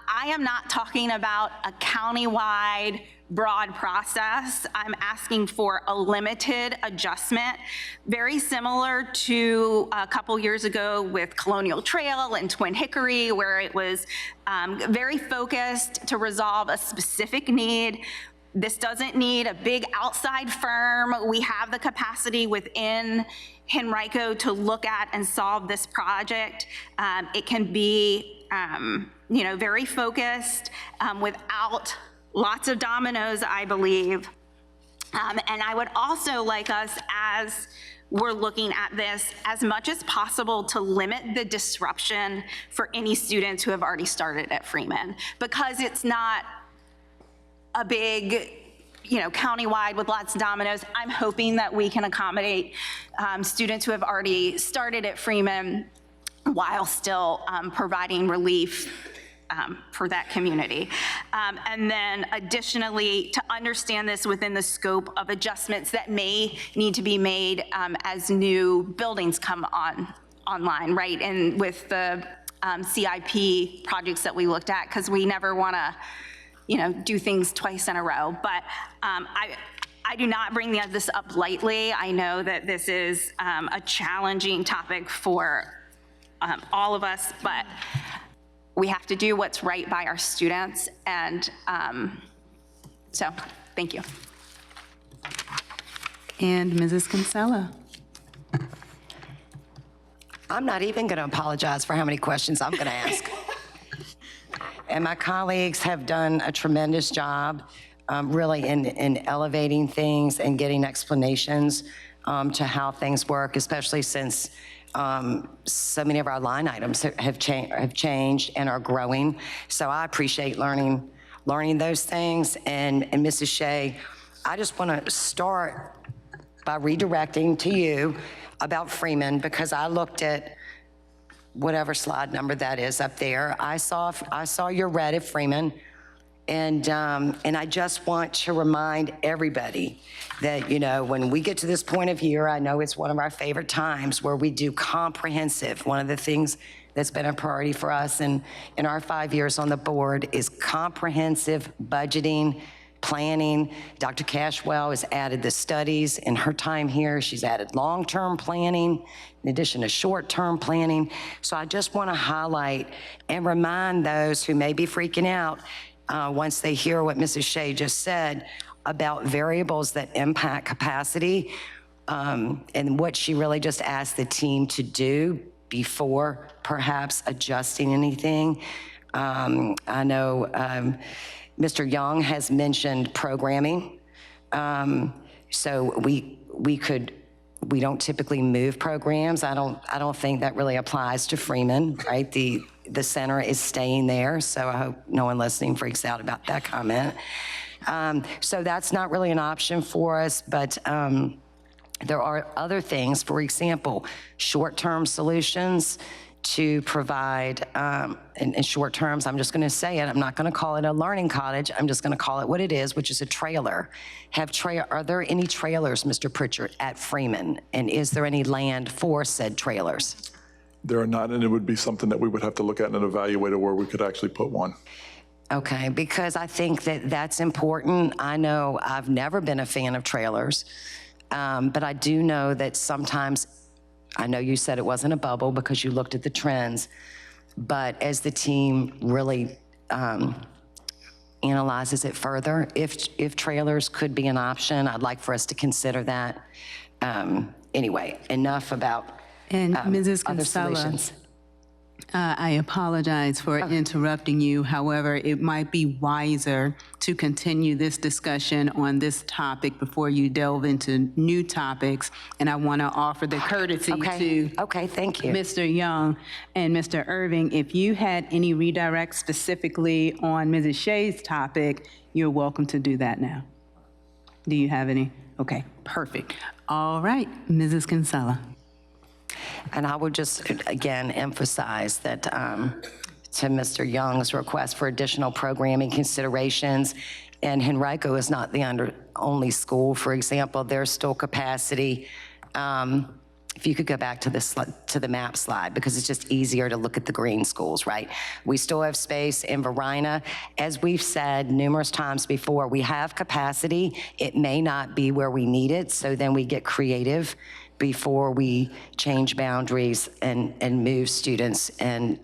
I am not talking about a countywide broad process. I'm asking for a limited adjustment, very similar to a couple years ago with Colonial Trail and Twin Hickory, where it was very focused to resolve a specific need. This doesn't need a big outside firm. We have the capacity within Henrico to look at and solve this project. It can be, very focused without lots of dominoes, I believe. And I would also like us, as we're looking at this as much as possible to limit the disruption for any students who have already started at Freeman, because it's not a big, countywide with lots of dominoes. I'm hoping that we can accommodate students who have already started at Freeman while still providing relief for that community. And then additionally, to understand this within the scope of adjustments that may need to be made as new buildings come online, right? And with the CIP projects that we looked at, because we never want to, do things twice in a row. But I do not bring this up lightly. I know that this is a challenging topic for all of us, but we have to do what's right by our students. And so, thank you. And Mrs. Kinsella. I'm not even going to apologize for how many questions I'm going to ask. And my colleagues have done a tremendous job really in elevating things and getting explanations to how things work, especially since so many of our line items have changed and are growing. So I appreciate learning those things. And Mrs. Shea, I just want to start by redirecting to you about Freeman, because I looked at whatever slide number that is up there. I saw your red at Freeman, and I just want to remind everybody that, when we get to this point of year, I know it's one of our favorite times where we do comprehensive. One of the things that's been a priority for us in our 5 years on the board is comprehensive budgeting, planning. Dr. Cashwell has added the studies in her time here. She's added long-term planning in addition to short-term planning. So I just want to highlight and remind those who may be freaking out once they hear what Mrs. Shea just said about variables that impact capacity and what she really just asked the team to do before perhaps adjusting anything. I know Mr. Young has mentioned programming. So we don't typically move programs. I don't think that really applies to Freeman, right? The center is staying there, so I hope no one listening freaks out about that comment. So that's not really an option for us, but there are other things, for example, short-term solutions to provide, in short terms, I'm just going to say it, I'm not going to call it a learning cottage, I'm just going to call it what it is, which is a trailer. Are there any trailers, Mr. Pritchard, at Freeman? And is there any land for said trailers? There are not, and it would be something that we would have to look at and evaluate where we could actually put one. Okay, because I think that that's important. I know I've never been a fan of trailers, but I do know that sometimes, I know you said it wasn't a bubble because you looked at the trends, but as the team really analyzes it further, if trailers could be an option, I'd like for us to consider that. Anyway, enough about And Mrs. other Kinsella, solutions. I apologize for interrupting you. However, it might be wiser to continue this discussion on this topic before you delve into new topics. And I want to offer the courtesy to Okay, thank you. Mr. Young and Mr. Irving. If you had any redirect specifically on Mrs. Shea's topic, you're welcome to do that now. Do you have any? Okay, perfect. All right, Mrs. Kinsella. And I would just, again, emphasize that to Mr. Young's request for additional programming considerations, and Henrico is not the only school, for example, there's still capacity. If you could go back to the map slide, because it's just easier to look at the green schools, right? We still have space in Verina. As we've said numerous times before, we have capacity. It may not be where we need it, so then we get creative before we change boundaries and move students and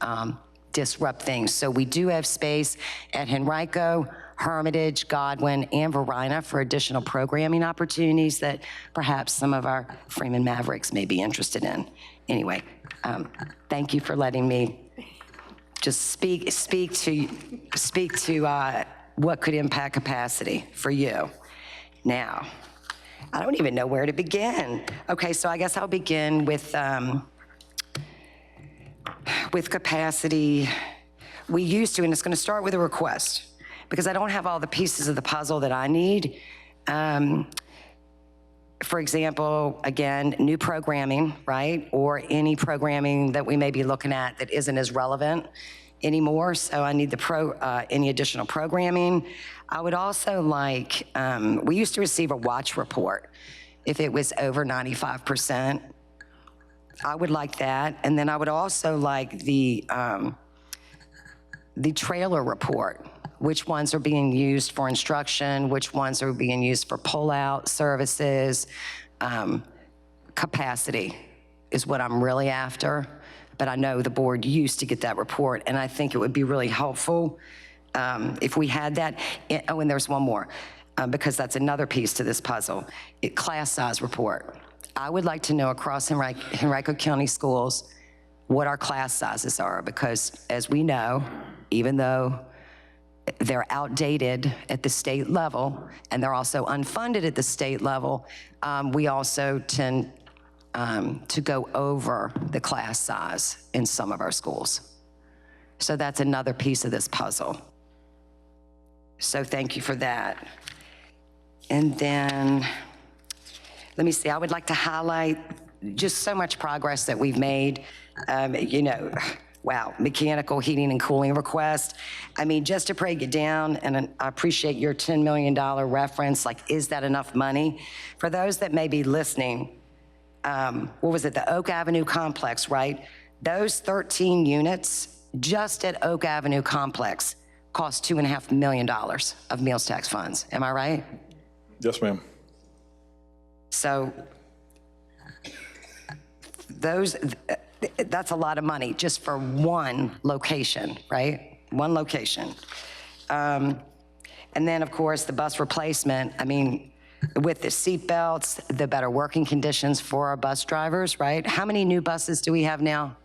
disrupt things. So we do have space at Henrico, Hermitage, Godwin, and Verina for additional programming opportunities that perhaps some of our Freeman Mavericks may be interested in. Anyway, thank you for letting me just speak to what could impact capacity for you. Now, I don't even know where to begin. Okay, so I guess I'll begin with capacity. We used to, and it's going to start with a request, because I don't have all the pieces of the puzzle that I need. For example, again, new programming, right? Or any programming that we may be looking at that isn't as relevant anymore. So I need any additional programming. I would also like, we used to receive a watch report if it was over 95%. I would like that. And then I would also like the trailer report. Which ones are being used for instruction, which ones are being used for pull-out services. Capacity is what I'm really after, but I know the board used to get that report, and I think it would be really helpful if we had that. Oh, and there's one more, because that's another piece to this puzzle. Class size report. I would like to know across Henrico County schools what our class sizes are, because as we know, even though they're outdated at the state level, and they're also unfunded at the state level, we also tend to go over the class size in some of our schools. So that's another piece of this puzzle. So thank you for that. And then, let me see, I would like to highlight just so much progress that we've made. Wow, mechanical heating and cooling request. I mean, just to break it down, and I appreciate your $10 million reference, like, is that enough money? For those that may be listening, what was it, the Oak Avenue complex, right? Those 13 units just at Oak Avenue complex cost $2.5 million of meals tax funds. Am I right? Yes, ma'am. So that's a lot of money just for one location, right? One location. And then, of course, the bus replacement. I mean, with the seat belts, the better working conditions for our bus drivers, right? How many new buses do we have now?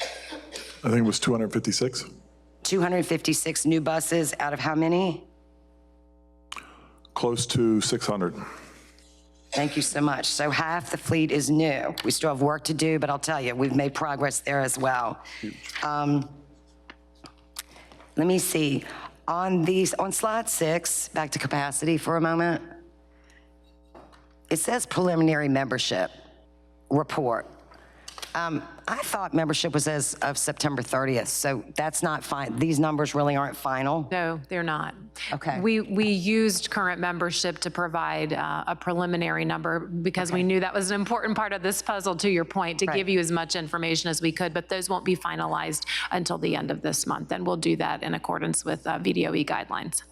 I think it was 256. 256 new buses out of how many? Close to 600. Thank you so much. So half the fleet is new. We still have work to do, but I'll tell you, we've made progress there as well. Let me see. On slide 6, back to capacity for a moment. It says preliminary membership report. I thought membership was as of September 30th, so that's not fine. These numbers really aren't final? No, they're not. Okay. We used current membership to provide a preliminary number because we knew that was an important part of this puzzle, to your point, to give you as much information as we could, but those won't be finalized until the end of this month, and we'll do that in accordance with VDOE guidelines.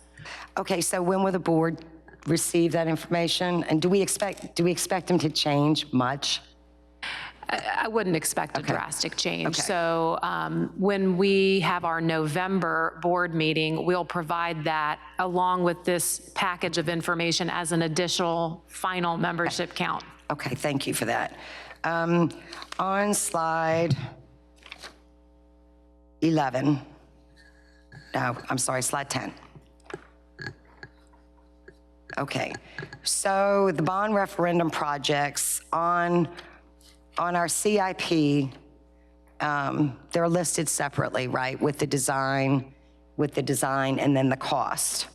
Okay, so when will the board receive that information? And do we expect them to change much? I wouldn't expect a drastic change. Okay. So when we have our November board meeting, we'll provide that along with this package of information as an additional final membership count. Okay, thank you for that. On slide 11, no, I'm sorry, slide 10. Okay, so the bond referendum projects on our CIP, they're listed separately, right, with the design and then the cost.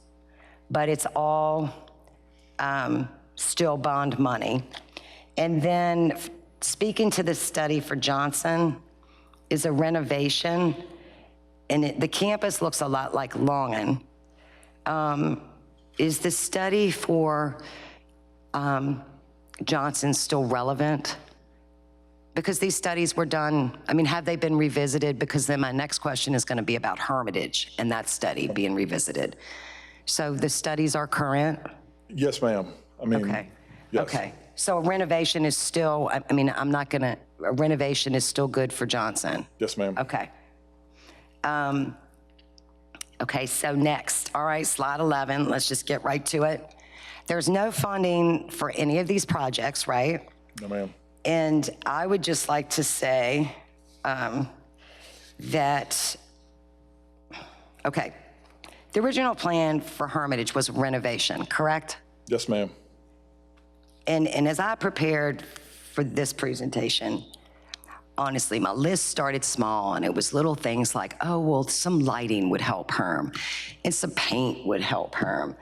But it's all still bond money. And then speaking to the study for Johnson is a renovation, and the campus looks a lot like Longin. Is the study for Johnson still relevant? Because these studies were done, I mean, have they been revisited? Because then my next question is going to be about Hermitage and that study being revisited. So the studies are current? Yes, ma'am. I mean, Okay. yes. Okay. So a renovation is still, I mean, a renovation is still good for Johnson? Yes, ma'am. Okay. Okay, so next, all right, slide 11, let's just get right to it. There's no funding for any of these projects, right? No, ma'am. And I would just like to say that, okay, the original plan for Hermitage was renovation, correct? Yes, ma'am. And as I prepared for this presentation, honestly, my list started small, and it was little things like, oh, well, some lighting would help Herm, and some paint would help Herm.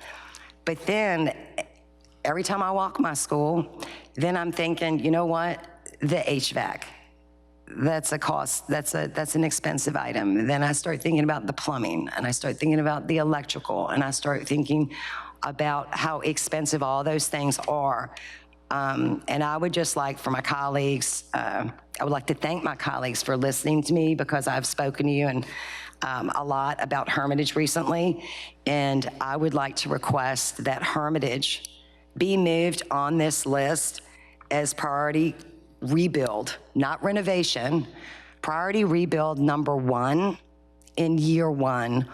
But then, every time I walk my school, then I'm thinking, you know what? The HVAC. That's a cost, that's an expensive item. And then I start thinking about the plumbing, and I start thinking about the electrical, and I start thinking about how expensive all those things are. And I would just like for my colleagues, I would like to thank my colleagues for listening to me, because I've spoken to you and a lot about Hermitage recently. And I would like to request that Hermitage be moved on this list as priority rebuild, not renovation, priority rebuild number 1 in year 1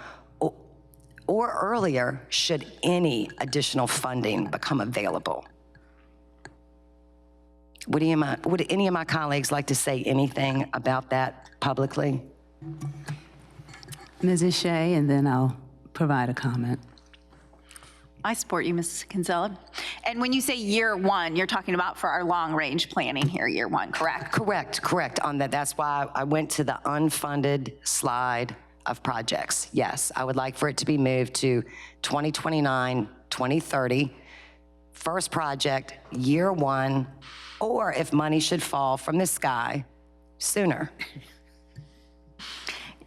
or earlier, should any additional funding become available. Would any of my colleagues like to say anything about that publicly? Mrs. Shea, and then I'll provide a comment. I support you, Mrs. Kinsella. And when you say year 1, you're talking about for our long-range planning here, year 1, correct? Correct on that. That's why I went to the unfunded slide of projects. Yes, I would like for it to be moved to 2029, 2030. First project, year 1, or if money should fall from the sky, sooner.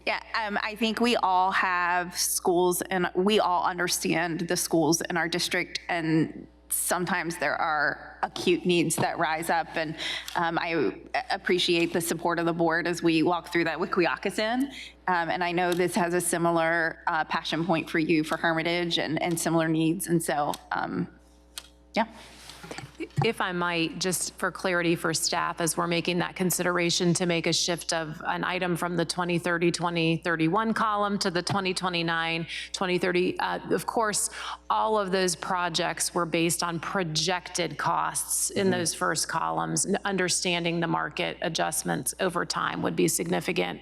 Yeah, I think we all have schools, and we all understand the schools in our district, and sometimes there are acute needs that rise up, and I appreciate the support of the board as we walk through that with Quioccasin. And I know this has a similar passion point for you for Hermitage and similar needs, and so, yeah. If I might, just for clarity for staff, as we're making that consideration to make a shift of an item from the 2030, 2031 column to the 2029, 2030, of course, all of those projects were based on projected costs in those first columns. Understanding the market adjustments over time would be significant.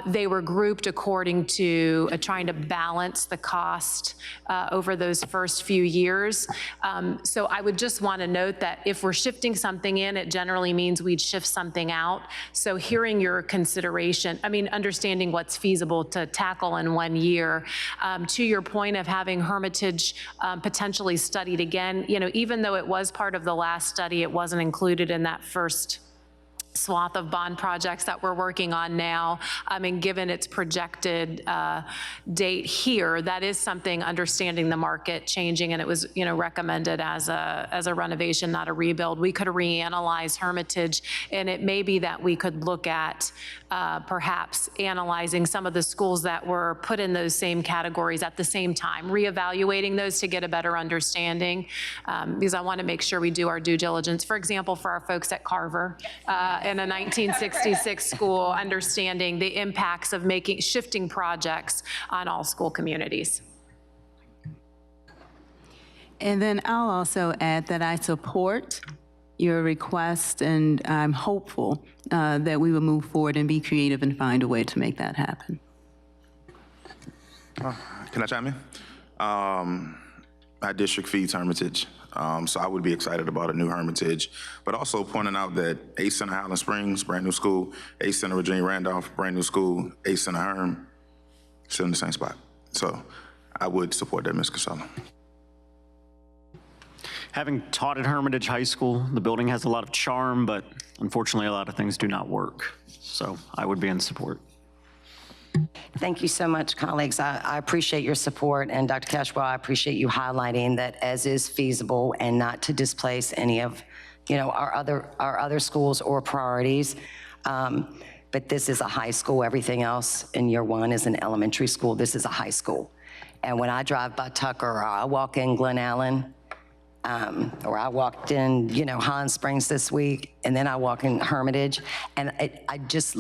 They were grouped according to trying to balance the cost over those first few years. So I would just want to note that if we're shifting something in, it generally means we'd shift something out. So hearing your consideration, understanding what's feasible to tackle in 1 year, to your point of having Hermitage potentially studied again, even though it was part of the last study, it wasn't included in that first swath of bond projects that we're working on now. And given its projected date here, that is something, understanding the market changing, and it was recommended as a renovation, not a rebuild. We could reanalyze Hermitage, and it may be that we could look at perhaps analyzing some of the schools that were put in those same categories at the same time, reevaluating those to get a better understanding, because I want to make sure we do our due diligence. For example, for our folks at Carver, in a 1966 school, understanding the impacts of shifting projects on all school communities. And then I'll also add that I support your request, and I'm hopeful that we will move forward and be creative and find a way to make that happen. Can I chime in? My district feeds Hermitage, so I would be excited about a new Hermitage, but also pointing out that ACE Center Highland Springs, brand new school, ACE Center Virginia Randolph, brand new school, ACE Center Herm, still in the same spot. So I would support that, Ms. Casella. Having taught at Hermitage High School, the building has a lot of charm, but unfortunately a lot of things do not work. So I would be in support. Thank you so much, colleagues. I appreciate your support, and Dr. Cashwell, I appreciate you highlighting that as is feasible and not to displace any of, our other schools or priorities. But this is a high school. Everything else in year 1 is an elementary school. This is a high school. And when I drive by Tucker, or I walk in Glen Allen, or I walked in, Hans Springs this week, and then I walk in Hermitage, and I just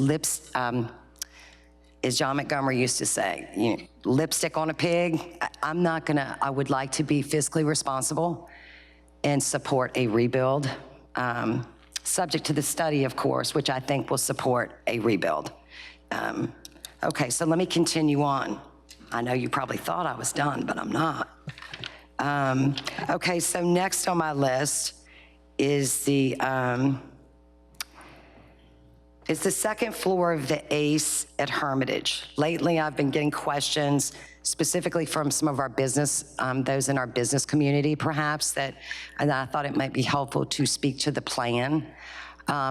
as John Montgomery used to say, lipstick on a pig. I would like to be fiscally responsible and support a rebuild, subject to the study, of course, which I think will support a rebuild. Okay, so let me continue on. I know you probably thought I was done, but I'm not. Okay, so next on my list is the second floor of the ACE at Hermitage. Lately, I've been getting questions specifically from some of our business, those in our business community perhaps, and I thought it might be helpful to speak to the plan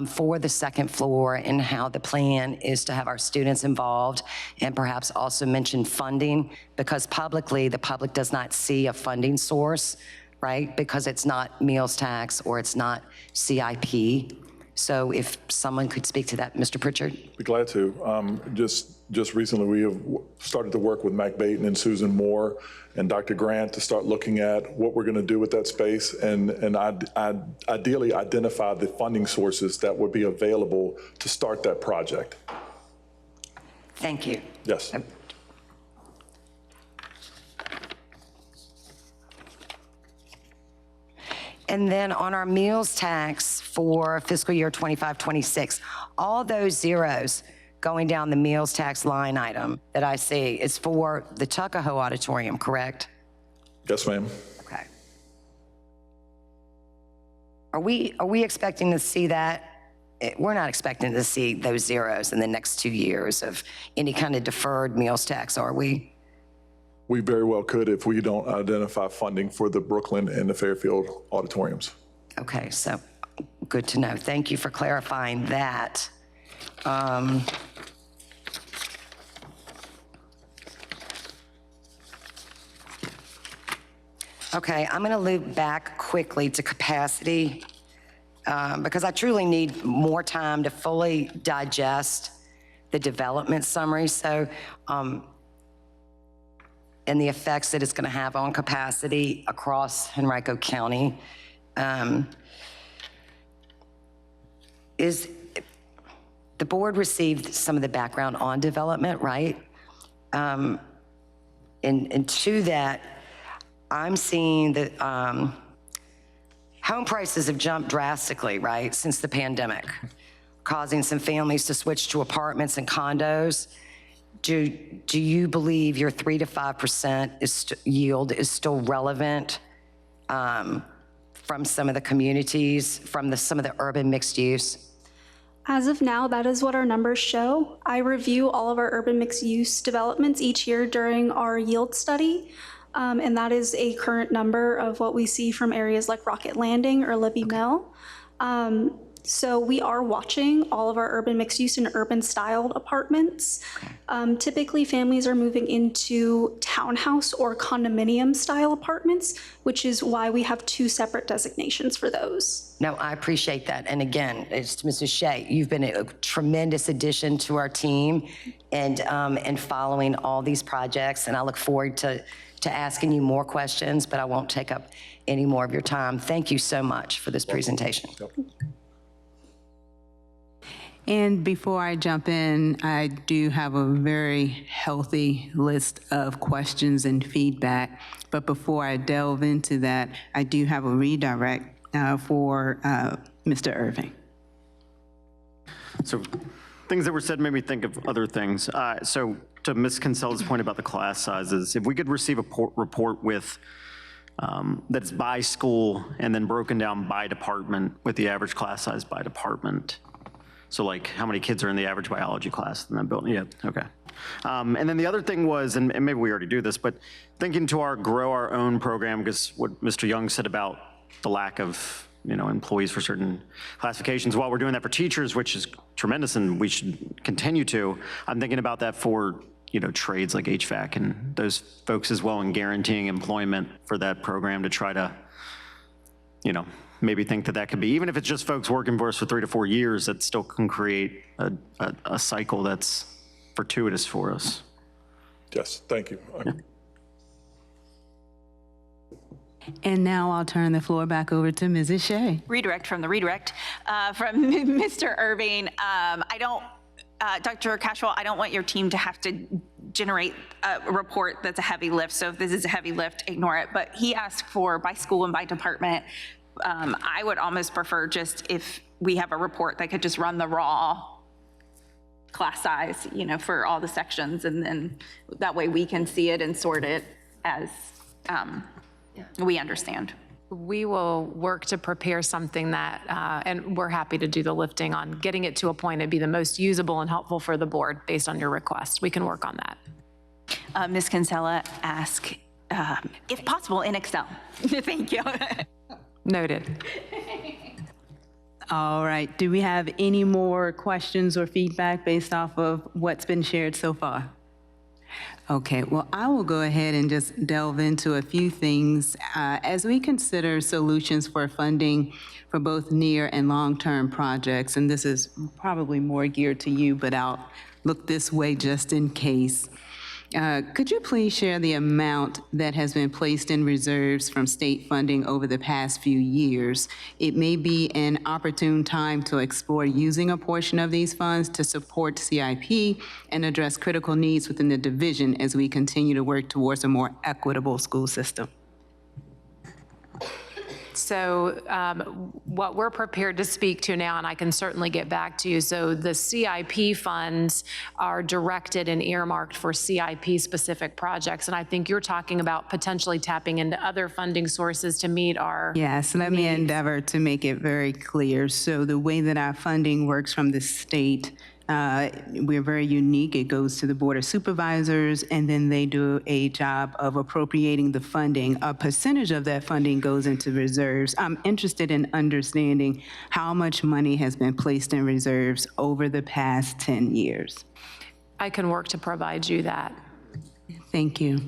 for the second floor and how the plan is to have our students involved, and perhaps also mention funding, because publicly, the public does not see a funding source, right? Because it's not meals tax or it's not CIP. So if someone could speak to that, Mr. Pritchard? Be glad to. Just recently, we have started to work with Mac Baton and Susan Moore and Dr. Grant to start looking at what we're going to do with that space, and ideally identify the funding sources that would be available to start that project. Thank you. Yes. And then on our meals tax for fiscal year 25-26, all those zeros going down the meals tax line item that I see is for the Tuckahoe Auditorium, correct? Yes, ma'am. Okay. Are we expecting to see that? We're not expecting to see those zeros in the next 2 years of any kind of deferred meals tax, are we? We very well could if we don't identify funding for the Brooklyn and the Fairfield auditoriums. Okay, so good to know. Thank you for clarifying that. Okay, I'm going to loop back quickly to capacity because I truly need more time to fully digest the development summary. So, and the effects that it's going to have on capacity across Henrico County. Is the board received some of the background on development, right? And to that, I'm seeing that home prices have jumped drastically, right, since the pandemic, causing some families to switch to apartments and condos. Do you believe your 3 to 5% yield is still relevant from some of the communities, from some of the urban mixed use? As of now, that is what our numbers show. I review all of our urban mixed use developments each year during our yield study. And that is a current number of what we see from areas like Rocket Landing or Libby Mill. So we are watching all of our urban mixed use and urban styled apartments. Typically families are moving into townhouse or condominium style apartments, which is why we have 2 separate designations for those. No, I appreciate that. And again, it's to Mrs. Shea, you've been a tremendous addition to our team and following all these projects. And I look forward to asking you more questions, but I won't take up any more of your time. Thank you so much for this presentation. And before I jump in, I do have a very healthy list of questions and feedback. But before I delve into that, I do have a redirect for Mr. Irving. So things that were said made me think of other things. So to Ms. Kinsella's point about the class sizes, if we could receive a report with that's by school and then broken down by department with the average class size by department. So like how many kids are in the average biology class in that building? Yeah, okay. And then the other thing was, and maybe we already do this, but thinking to our grow our own program, because what Mr. Young said about the lack of employees for certain classifications, while we're doing that for teachers, which is tremendous and we should continue to, I'm thinking about that for trades like HVAC and those folks as well, and guaranteeing employment for that program to try to, maybe think that could be, even if it's just folks working for us for 3 to 4 years, that still can create a cycle that's fortuitous for us. Yes, thank you. Yeah. And now I'll turn the floor back over to Mrs. Shea. Redirect from the redirect from Mr. Irving. Dr. Cashwell, I don't want your team to have to generate a report that's a heavy lift. So if this is a heavy lift, ignore it. But he asked for by school and by department. I would almost prefer just if we have a report that could just run the raw class size, for all the sections. And then that way we can see it and sort it as we understand. We will work to prepare something that, and we're happy to do the lifting on getting it to a point it'd be the most usable and helpful for the board based on your request. We can work on that. Ms. Kinsella asked, if possible, in Excel. Thank you. Noted. All right, do we have any more questions or feedback based off of what's been shared so far? Okay, well, I will go ahead and just delve into a few things. As we consider solutions for funding for both near and long-term projects, and this is probably more geared to you, but I'll look this way just in case. Could you please share the amount that has been placed in reserves from state funding over the past few years? It may be an opportune time to explore using a portion of these funds to support CIP and address critical needs within the division as we continue to work towards a more equitable school system. So what we're prepared to speak to now, and I can certainly get back to you, so the CIP funds are directed and earmarked for CIP-specific projects, and I think you're talking about potentially tapping into other funding sources to meet our Yes, let me endeavor to make it very clear. So the way that our funding works from the state, we're very unique. It goes to the Board of Supervisors, and then they do a job of appropriating the funding. A percentage of that funding goes into reserves. I'm interested in understanding how much money has been placed in reserves over the past 10 years. I can work to provide you that. Thank you.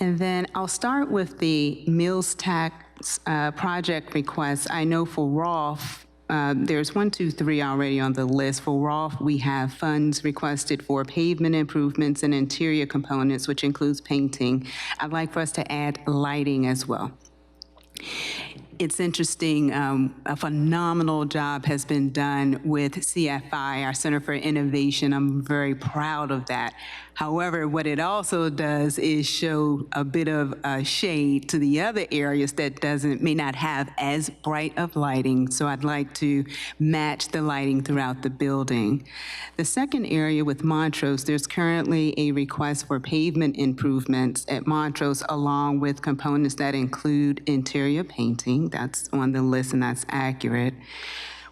And then I'll start with the meals tax project request. I know for Rolfe, there's 1, 2, 3 already on the list. For Rolfe, we have funds requested for pavement improvements and interior components, which includes painting. I'd like for us to add lighting as well. It's interesting, a phenomenal job has been done with CFI, our Center for Innovation. I'm very proud of that. However, what it also does is show a bit of shade to the other areas that may not have as bright of lighting. So I'd like to match the lighting throughout the building. The second area with Montrose, there's currently a request for pavement improvements at Montrose, along with components that include interior painting. That's on the list and that's accurate.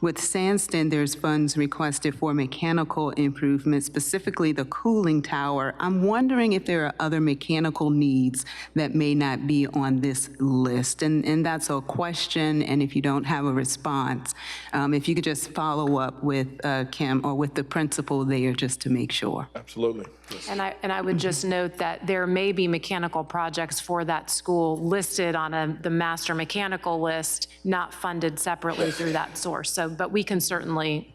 With Sandston, there's funds requested for mechanical improvements, specifically the cooling tower. I'm wondering if there are other mechanical needs that may not be on this list. And that's a question, and if you don't have a response, if you could just follow up with Kim or with the principal there just to make sure. Absolutely. Yes. And I would just note that there may be mechanical projects for that school listed on the master mechanical list, not funded separately through that source. So, but we can certainly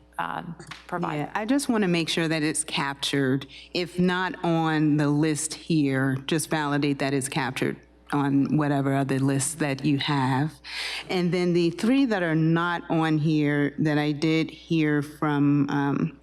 provide. Yeah, I just want to make sure that it's captured. If not on the list here, just validate that it's captured on whatever other lists that you have. And then the 3 that are not on here that I did hear from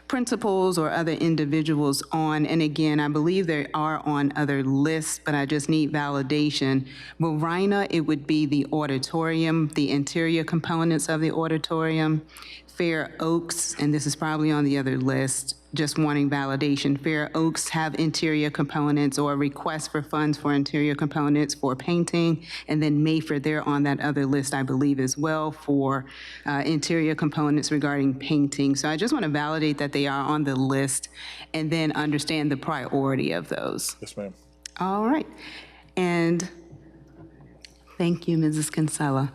principals or other individuals on, and again, I believe they are on other lists, but I just need validation. Verina, it would be the auditorium, the interior components of the auditorium. Fair Oaks, and this is probably on the other list, just wanting validation. Fair Oaks have interior components or requests for funds for interior components for painting, and then Mayfair, they're on that other list, I believe, as well for interior components regarding painting. So I just want to validate that they are on the list and then understand the priority of those. Yes, ma'am. All right. And thank you, Mrs. Kinsella.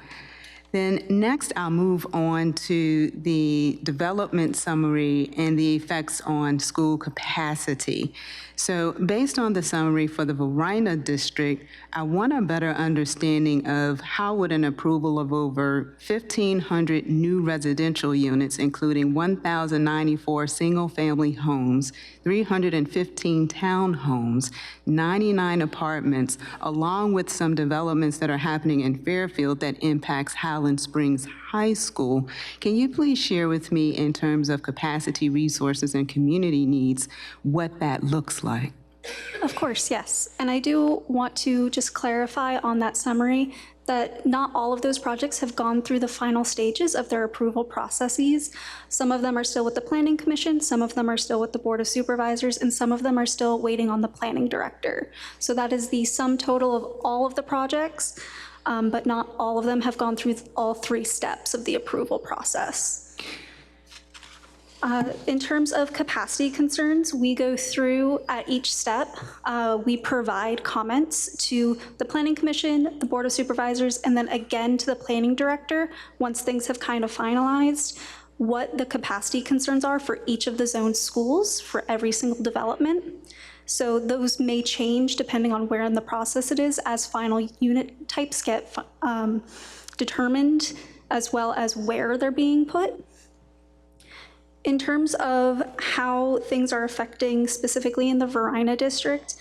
Then next, I'll move on to the development summary and the effects on school capacity. So based on the summary for the Verina district, I want a better understanding of how would an approval of over 1,500 new residential units, including 1,094 single-family homes, 315 townhomes, 99 apartments, along with some developments that are happening in Fairfield that impacts Highland Springs High School. Can you please share with me in terms of capacity, resources, and community needs, what that looks like? Of course, yes. And I do want to just clarify on that summary that not all of those projects have gone through the final stages of their approval processes. Some of them are still with the Planning Commission, some of them are still with the Board of Supervisors, and some of them are still waiting on the Planning Director. So that is the sum total of all of the projects, but not all of them have gone through all 3 steps of the approval process. In terms of capacity concerns, we go through at each step. We provide comments to the Planning Commission, the Board of Supervisors, and then again to the Planning Director once things have kind of finalized what the capacity concerns are for each of the zone schools for every single development. So those may change depending on where in the process it is as final unit types get determined, as well as where they're being put. In terms of how things are affecting specifically in the Varina district,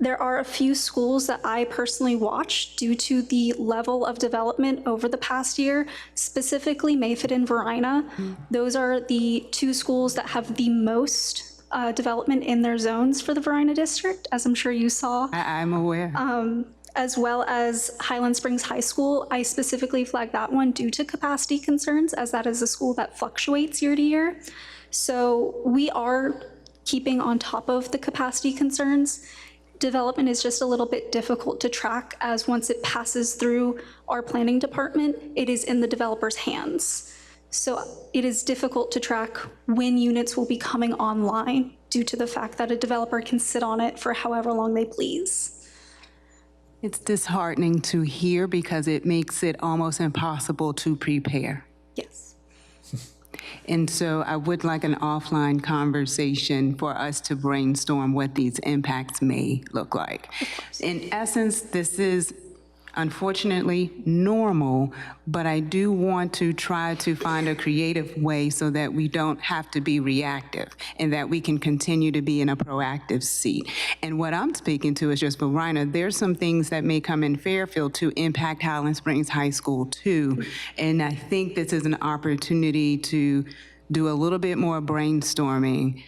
there are a few schools that I personally watched due to the level of development over the past year, specifically Mayfield and Varina. Those are the 2 schools that have the most development in their zones for the Varina district, as I'm sure you saw. I'm aware. As well as Highland Springs High School. I specifically flagged that one due to capacity concerns, as that is a school that fluctuates year to year. So we are keeping on top of the capacity concerns. Development is just a little bit difficult to track, as once it passes through our planning department, it is in the developer's hands. So it is difficult to track when units will be coming online due to the fact that a developer can sit on it for however long they please. It's disheartening to hear because it makes it almost impossible to prepare. Yes. And so I would like an offline conversation for us to brainstorm what these impacts may look like. In essence, this is unfortunately normal, but I do want to try to find a creative way so that we don't have to be reactive and that we can continue to be in a proactive seat. And what I'm speaking to is just Varina. There's some things that may come in Fairfield to impact Highland Springs High School too. And I think this is an opportunity to do a little bit more brainstorming.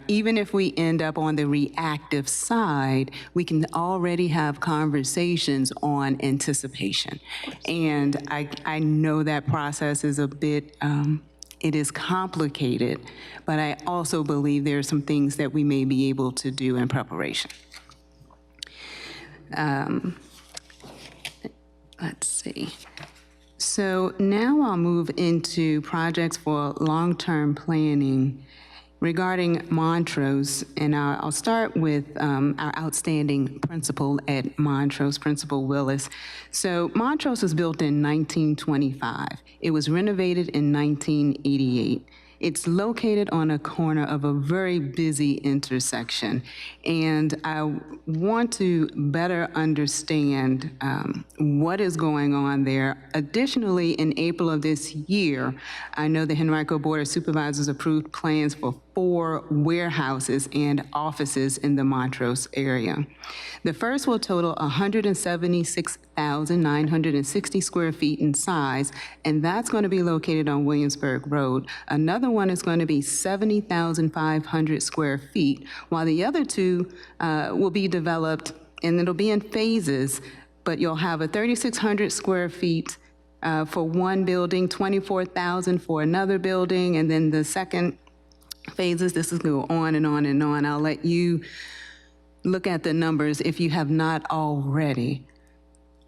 Even if we end up on the reactive side, we can already have conversations on anticipation. And I know that process is a bit, it is complicated, but I also believe there are some things that we may be able to do in preparation. Let's see. So now I'll move into projects for long-term planning regarding Montrose, and I'll start with our outstanding principal at Montrose, Principal Willis. So Montrose was built in 1925. It was renovated in 1988. It's located on a corner of a very busy intersection, and I want to better understand what is going on there. Additionally, in April of this year, I know the Henrico Board of Supervisors approved plans for 4 warehouses and offices in the Montrose area. The first will total 176,960 square feet in size, and that's going to be located on Williamsburg Road. Another one is going to be 70,500 square feet, while the other 2 will be developed, and it'll be in phases, but you'll have a 3,600 square feet for one building, 24,000 for another building, and then the second phases, this is going to go on and on and on. I'll let you look at the numbers if you have not already.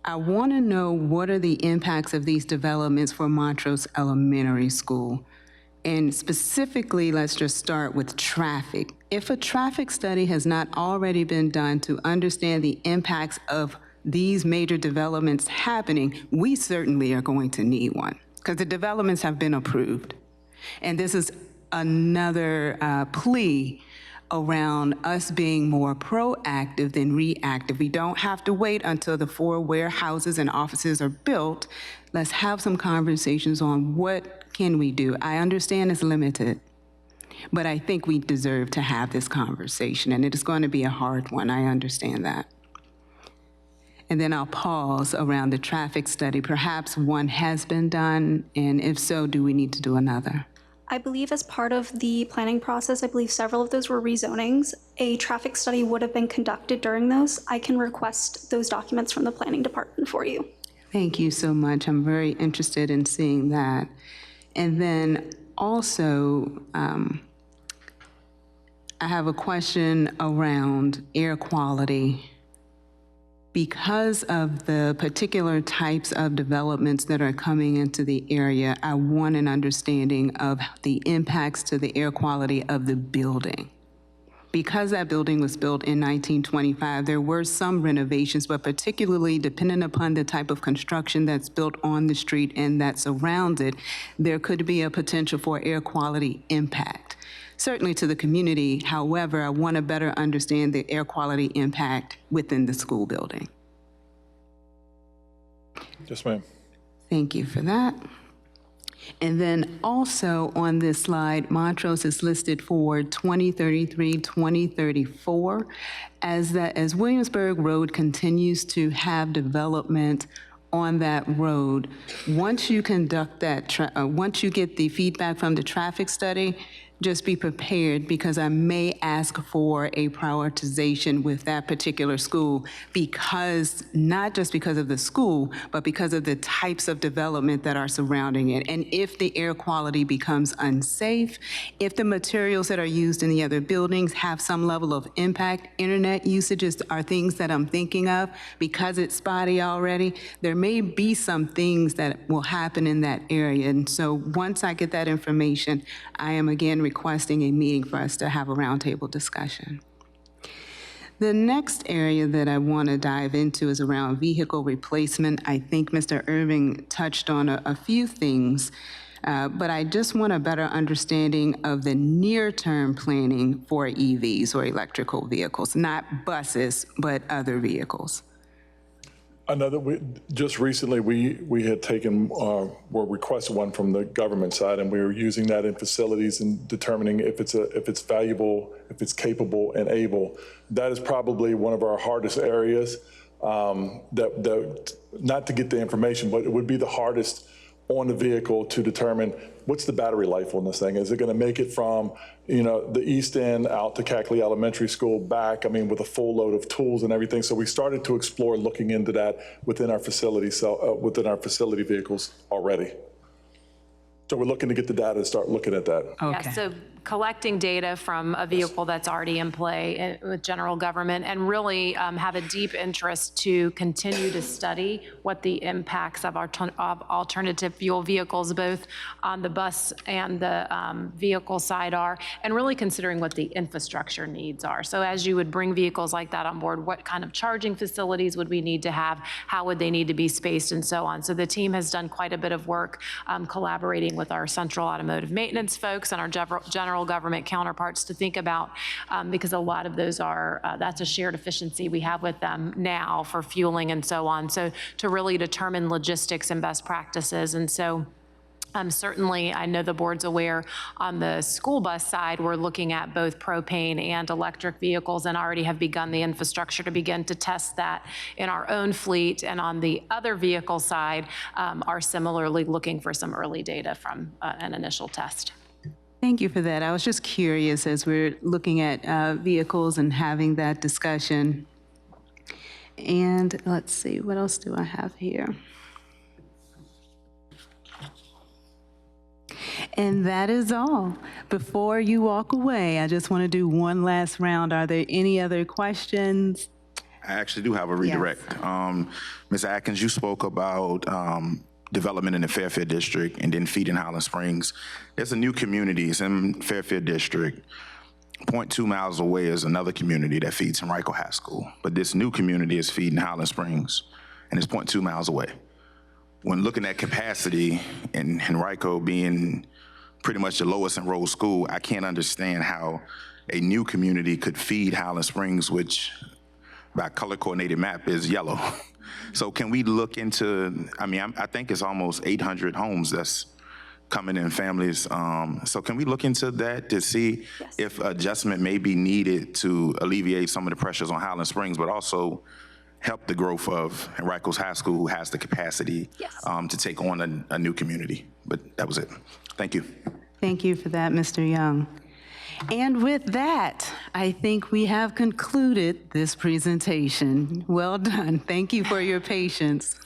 I want to know what are the impacts of these developments for Montrose Elementary School. And specifically, let's just start with traffic. If a traffic study has not already been done to understand the impacts of these major developments happening, we certainly are going to need one because the developments have been approved. And this is another plea around us being more proactive than reactive. We don't have to wait until the 4 warehouses and offices are built. Let's have some conversations on what can we do. I understand it's limited, but I think we deserve to have this conversation, and it is going to be a hard one. I understand that. And then I'll pause around the traffic study. Perhaps one has been done, and if so, do we need to do another? I believe as part of the planning process, I believe several of those were rezonings. A traffic study would have been conducted during those. I can request those documents from the planning department for you. Thank you so much. I'm very interested in seeing that. And then also, I have a question around air quality. Because of the particular types of developments that are coming into the area, I want an understanding of the impacts to the air quality of the building. Because that building was built in 1925, there were some renovations, but particularly depending upon the type of construction that's built on the street and that surrounds it, there could be a potential for air quality impact. Certainly to the community, however, I want to better understand the air quality impact within the school building. Yes, ma'am. Thank you for that. And then also on this slide, Montrose is listed for 2033, 2034. As Williamsburg Road continues to have development on that road, once you conduct that, once you get the feedback from the traffic study, just be prepared because I may ask for a prioritization with that particular school because, not just because of the school, but because of the types of development that are surrounding it. And if the air quality becomes unsafe, if the materials that are used in the other buildings have some level of impact, internet usages are things that I'm thinking of because it's spotty already, there may be some things that will happen in that area. And so once I get that information, I am again requesting a meeting for us to have a roundtable discussion. The next area that I want to dive into is around vehicle replacement. I think Mr. Irving touched on a few things, but I just want a better understanding of the near-term planning for EVs or electrical vehicles, not buses, but other vehicles. I know that just recently we had taken, were requested one from the government side, and we were using that in facilities and determining if it's valuable, if it's capable and able. That is probably one of our hardest areas. That not to get the information, but it would be the hardest on the vehicle to determine what's the battery life on this thing. Is it going to make it from, the East End out to Cackley Elementary School back? I mean, with a full load of tools and everything. So we started to explore looking into that within our facility, within our facility vehicles already. So we're looking to get the data and start looking at that. Okay. Yeah, so collecting data from a vehicle that's already in play with general government and really have a deep interest to continue to study what the impacts of alternative fuel vehicles, both on the bus and the vehicle side are, and really considering what the infrastructure needs are. So as you would bring vehicles like that on board, what kind of charging facilities would we need to have? How would they need to be spaced and so on? So the team has done quite a bit of work collaborating with our central automotive maintenance folks and our general government counterparts to think about, because a lot of those are, that's a shared efficiency we have with them now for fueling and so on. So to really determine logistics and best practices. And so certainly, I know the board's aware on the school bus side, we're looking at both propane and electric vehicles and already have begun the infrastructure to begin to test that in our own fleet. And on the other vehicle side, are similarly looking for some early data from an initial test. Thank you for that. I was just curious as we're looking at vehicles and having that discussion. And let's see, what else do I have here? And that is all. Before you walk away, I just want to do one last round. Are there any other questions? I actually do have a redirect. Ms. Atkins, you spoke about development in the Fairfield District and then feeding Highland Springs. There's a new community. It's in Fairfield District. 0.2 miles away is another community that feeds Henrico High School. But this new community is feeding Highland Springs, and it's 0.2 miles away. When looking at capacity and Henrico being pretty much the lowest enrolled school, I can't understand how a new community could feed Highland Springs, which by color coordinated map is yellow. So can we look into, I think it's almost 800 homes that's coming in families. So can we look into that to see if adjustment may be needed to alleviate some of the pressures on Highland Springs, but also help the growth of Henrico's High School, who has the capacity to take on a new community. But that was it. Thank you. Thank you for that, Mr. Young. And with that, I think we have concluded this presentation. Well done. Thank you for your patience.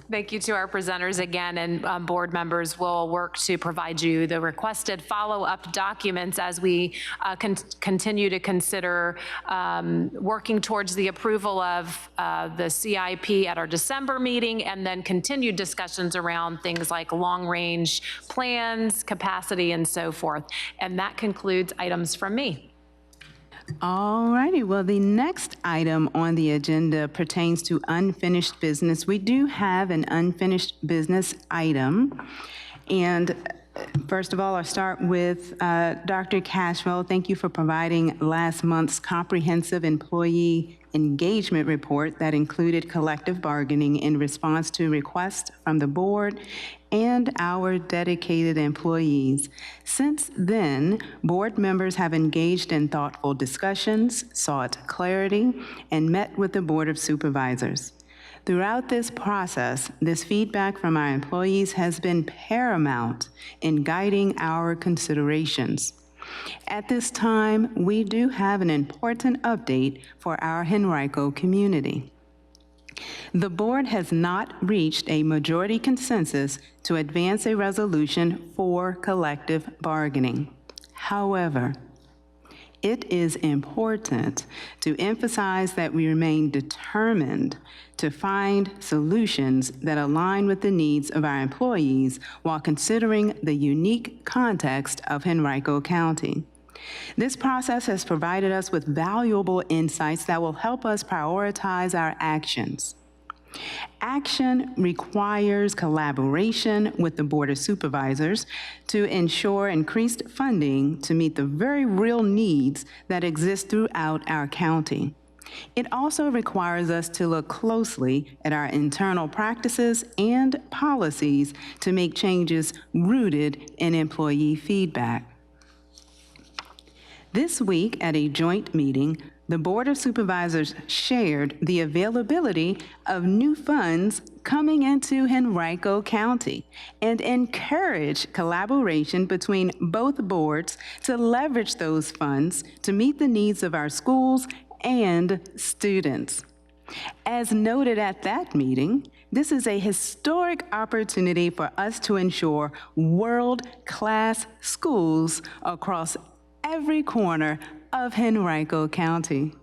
Thank you to our presenters again, and board members will work to provide you the requested follow-up documents as we continue to consider working towards the approval of the CIP at our December meeting, and then continued discussions around things like long-range plans, capacity, and so forth. And that concludes items from me. All righty, well, the next item on the agenda pertains to unfinished business. We do have an unfinished business item. And first of all, I'll start with Dr. Cashwell. Thank you for providing last month's comprehensive employee engagement report that included collective bargaining in response to requests from the board and our dedicated employees. Since then, board members have engaged in thoughtful discussions, sought clarity, and met with the Board of Supervisors. Throughout this process, this feedback from our employees has been paramount in guiding our considerations. At this time, we do have an important update for our Henrico community. The board has not reached a majority consensus to advance a resolution for collective bargaining. However, it is important to emphasize that we remain determined to find solutions that align with the needs of our employees while considering the unique context of Henrico County. This process has provided us with valuable insights that will help us prioritize our actions. Action requires collaboration with the Board of Supervisors to ensure increased funding to meet the very real needs that exist throughout our county. It also requires us to look closely at our internal practices and policies to make changes rooted in employee feedback. This week at a joint meeting, the Board of Supervisors shared the availability of new funds coming into Henrico County and encouraged collaboration between both boards to leverage those funds to meet the needs of our schools and students. As noted at that meeting, this is a historic opportunity for us to ensure world-class schools across every corner of Henrico County.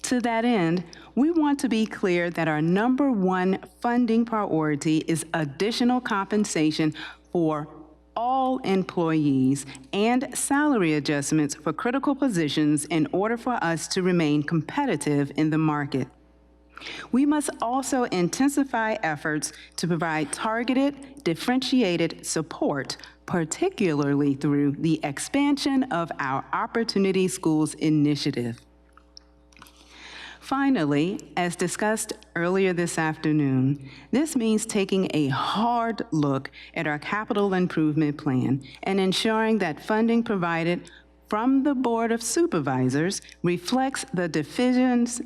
To that end, we want to be clear that our number one funding priority is additional compensation for all employees and salary adjustments for critical positions in order for us to remain competitive in the market. We must also intensify efforts to provide targeted, differentiated support, particularly through the expansion of our Opportunity Schools initiative. Finally, as discussed earlier this afternoon, this means taking a hard look at our capital improvement plan and ensuring that funding provided from the Board of Supervisors reflects the division's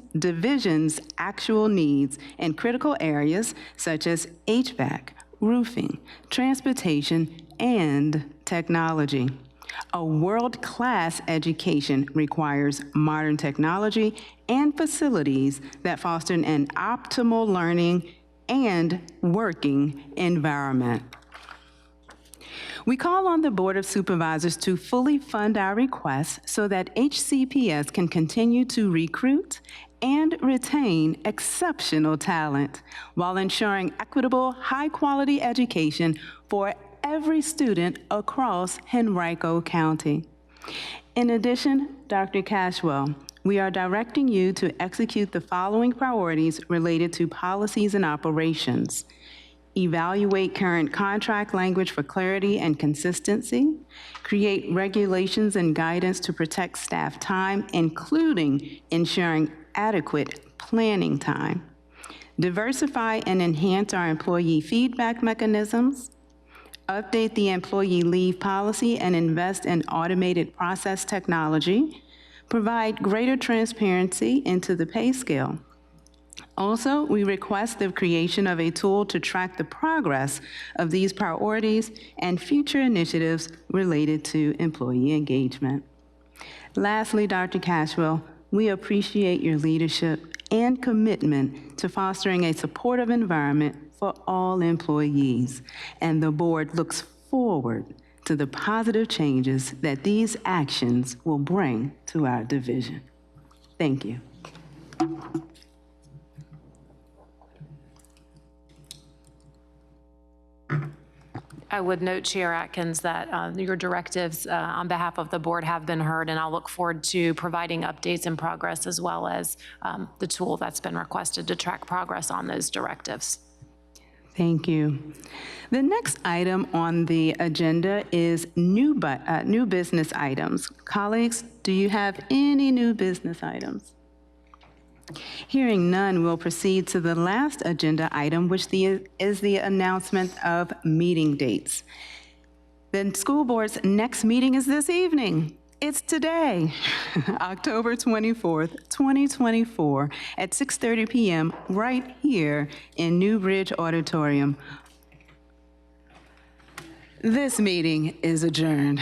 actual needs in critical areas such as HVAC, roofing, transportation, and technology. A world-class education requires modern technology and facilities that foster an optimal learning and working environment. We call on the Board of Supervisors to fully fund our requests so that HCPS can continue to recruit and retain exceptional talent while ensuring equitable, high-quality education for every student across Henrico County. In addition, Dr. Cashwell, we are directing you to execute the following priorities related to policies and operations. Evaluate current contract language for clarity and consistency. Create regulations and guidance to protect staff time, including ensuring adequate planning time. Diversify and enhance our employee feedback mechanisms. Update the employee leave policy and invest in automated process technology. Provide greater transparency into the pay scale. Also, we request the creation of a tool to track the progress of these priorities and future initiatives related to employee engagement. Lastly, Dr. Cashwell, we appreciate your leadership and commitment to fostering a supportive environment for all employees, and the board looks forward to the positive changes that these actions will bring to our division. Thank you. I would note, Chair Atkins, that your directives on behalf of the board have been heard, and I'll look forward to providing updates and progress as well as the tool that's been requested to track progress on those directives. Thank you. The next item on the agenda is new business items. Colleagues, do you have any new business items? Hearing none, we'll proceed to the last agenda item, which is the announcement of meeting dates. The school board's next meeting is this evening. It's today, October 24th, 2024, at 6:30 p.m. right here in New Bridge Auditorium. This meeting is adjourned.